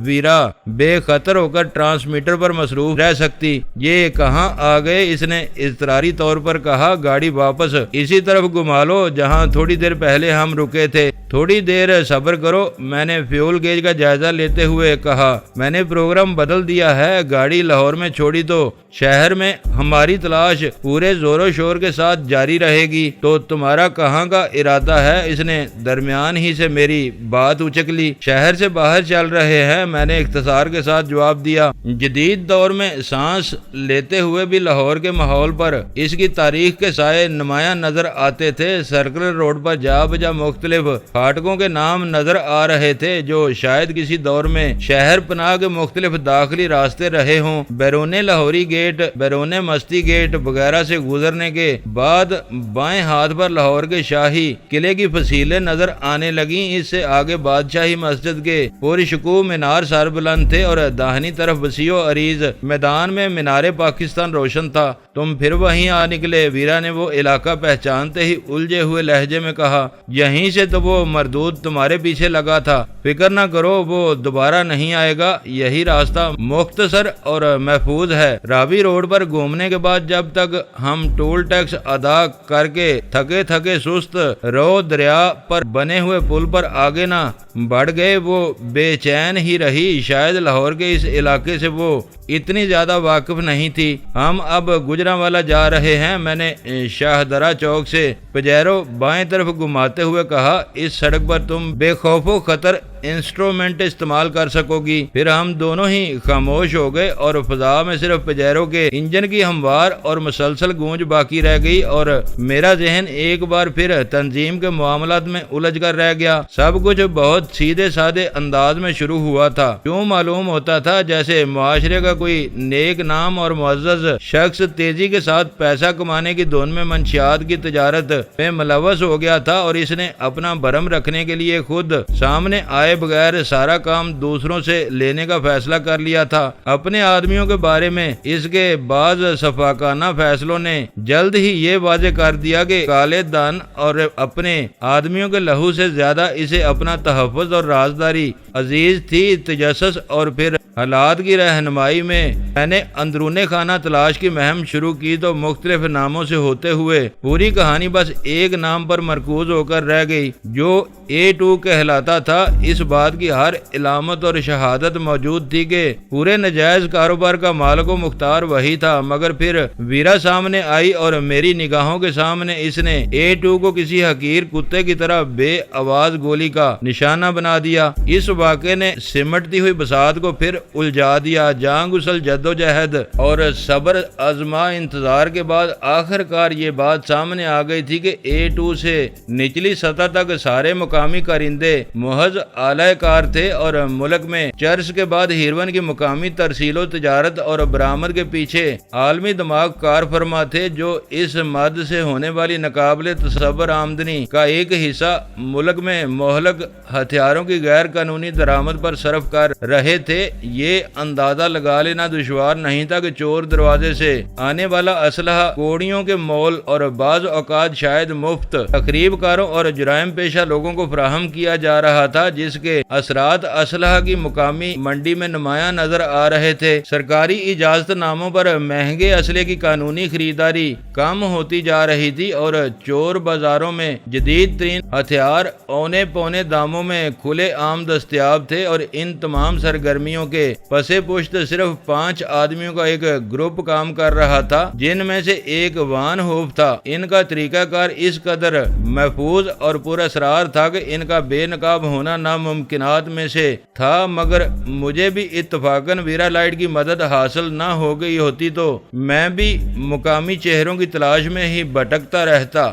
ویرا بے خطر ہو کر ٹرانسمیٹر پر مصروف رہ سکتی۔ یہ کہاں آ گئے؟ اس نے اضطراری طور پر کہا، گاڑی واپس اسی طرف گھما لو جہاں تھوڑی دیر پہلے ہم رکے تھے۔ تھوڑی دیر صبر کرو، میں نے فیول گیج کا جائزہ لیتے ہوئے کہا۔ میں نے پروگرام بدل دیا ہے، گاڑی لاہور میں چھوڑی تو شہر میں ہماری تلاش پورے زور و شور کے ساتھ جاری رہے گی۔ تو تمہارا کہاں کا ارادہ ہے؟ اس نے درمیان ہی سے میری بات اچک لی۔ شہر سے باہر چل رہے ہیں، میں نے اختصار کے ساتھ جواب دیا۔ جدید دور میں سانس لیتے ہوئے بھی لاہور کے ماحول پر اس کی تاریخ کے سائے نمایاں نظر آتے تھے۔ سرکلر روڈ پر جا بجا مختلف پھاٹکوں کے نام نظر آ رہے تھے جو شاید کسی دور میں شہر پناہ کے مختلف داخلی راستے رہے ہوں۔ بیرون لاہوری گیٹ، بیرون مستی گیٹ وغیرہ سے گزرنے کے بعد بائیں ہاتھ پر لاہور کے شاہی قلعے کی فصیلیں نظر آنے لگیں۔ اس سے آگے بادشاہی مسجد کے پوری شکوہ مینار سر بلند تھے اور داہنی طرف وسیع و عریض میدان میں مینار پاکستان روشن تھا۔ تم پھر وہیں آ نکلے، ویرا نے وہ علاقہ پہچانتے ہی الجھے ہوئے لہجے میں کہا۔ یہیں سے تو وہ مردود تمہارے پیچھے لگا تھا، فکر نہ کرو وہ دوبارہ نہیں آئے گا۔ یہی راستہ مختصر اور محفوظ ہے۔ راوی روڈ پر گھومنے کے بعد جب تک ہم ٹول ٹیکس ادا کر کے تھکے تھکے سست رو دریا پر بنے ہوئے پل پر آگے نہ بڑھ گئے وہ بے چین ہی رہی۔ شاید لاہور کے اس علاقے سے وہ اتنی زیادہ واقف نہیں تھی۔ ہم اب گجرانوالا جا رہے ہیں، میں نے شاہدرہ چوک سے پجیرو بائیں طرف گھماتے ہوئے کہا۔ اس سڑک پر تم بے خوف و خطر انسٹرومنٹ استعمال کر سکو گی۔ پھر ہم دونوں ہی خاموش ہو گئے اور فضا میں صرف پجیرو کے انجن کی ہموار اور مسلسل گونج باقی رہ گئی اور میرا ذہن ایک بار پھر تنظیم کے معاملات میں الجھ کر رہ گیا۔ سب کچھ بہت سیدھے سادے انداز میں شروع ہوا تھا، کیوں معلوم ہوتا تھا جیسے معاشرے کا کوئی نیک نام اور معزز شخص تیزی کے ساتھ پیسہ کمانے کی دھن میں منشیات کی تجارت میں ملوث ہو گیا تھا اور اس نے اپنا برہم رکھنے کے لیے خود سامنے آئے بغیر سارا کام دوسروں سے لینے کا فیصلہ کر لیا تھا۔ اپنے آدمیوں کے بارے میں اس کے بعض شفاقانہ فیصلوں نے جلد ہی یہ واضح کر دیا کہ کالے دان اور اپنے آدمیوں کے لہو سے زیادہ اسے اپنا تحفظ اور رازداری عزیز تھی۔ تجسس اور پھر حالات کی رہنمائی میں نے اندرون خانہ تلاش کی مہم شروع کی تو مختلف ناموں سے ہوتے ہوئے پوری کہانی بس ایک نام پر مرکوز ہو کر رہ گئی جو A2 کہلاتا تھا۔ اس بات کی ہر علامت اور شہادت موجود تھی کہ پورے نجائز کاروبار کا مالک و مختار وہی تھا، مگر پھر ویرا سامنے آئی اور میری نگاہوں کے سامنے اس نے A2 کو کسی حقیر کتے کی طرح بے آواز گولی کا نشانہ بنا دیا۔ اس واقعے نے سمٹتی ہوئی بساط کو پھر الجھا دیا۔ جان گسل جدوجہد اور صبر آزما انتظار کے بعد آخر کار یہ بات سامنے آ گئی تھی کہ A2 سے نچلی سطح تک سارے مقامی کارندے محض اعلی کار تھے اور ملک میں چرس کے بعد ہیروئن کی مقامی ترسیل و تجارت اور برآمد کے پیچھے عالمی دماغ کار فرما تھے، جو اس مد سے ہونے والی ناقابل تصور آمدنی کا ایک حصہ ملک میں مہلک ہتھیاروں کی غیر قانونی درآمد پر صرف کر رہے تھے۔ یہ اندازہ لگا لینا دشوار نہیں تھا کہ چور دروازے سے آنے والا اسلحہ کوڑیوں کے مول اور بعض اوقات شاید مفت تقریب کاروں اور جرائم پیشہ لوگوں کو فراہم کیا جا رہا تھا، جس کے اثرات اسلحہ کی مقامی منڈی میں نمایاں نظر آ رہے تھے۔ سرکاری اجازت ناموں پر مہنگے اسلحے کی قانونی خریداری کم ہوتی جا رہی تھی اور چور بازاروں میں جدید ترین ہتھیار اونے پونے داموں میں کھلے عام دستیاب تھے اور ان تمام سرگرمیوں کے پس پشت صرف 5 آدمیوں کا ایک گروپ کام کر رہا تھا، جن میں سے ایک وان ہوف تھا۔ ان کا طریقہ کار اس قدر محفوظ اور پر اسرار تھا کہ ان کا بے نقاب ہونا ناممکنات میں سے تھا، مگر مجھے بھی اتفاقاً ویرا لائٹ کی مدد حاصل نہ ہو گئی ہوتی تو میں بھی مقامی چہروں کی تلاش میں ہی بھٹکتا رہتا۔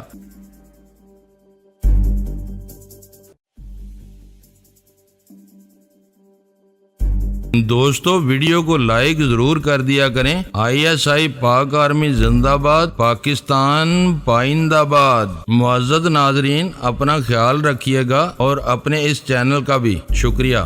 دوستو ویڈیو کو لائک ضرور کر دیا کریں۔ ISI پاک آرمی زندہ باد، پاکستان پائندہ باد۔ معزز ناظرین اپنا خیال رکھیے گا اور اپنے اس چینل کا بھی شکریہ۔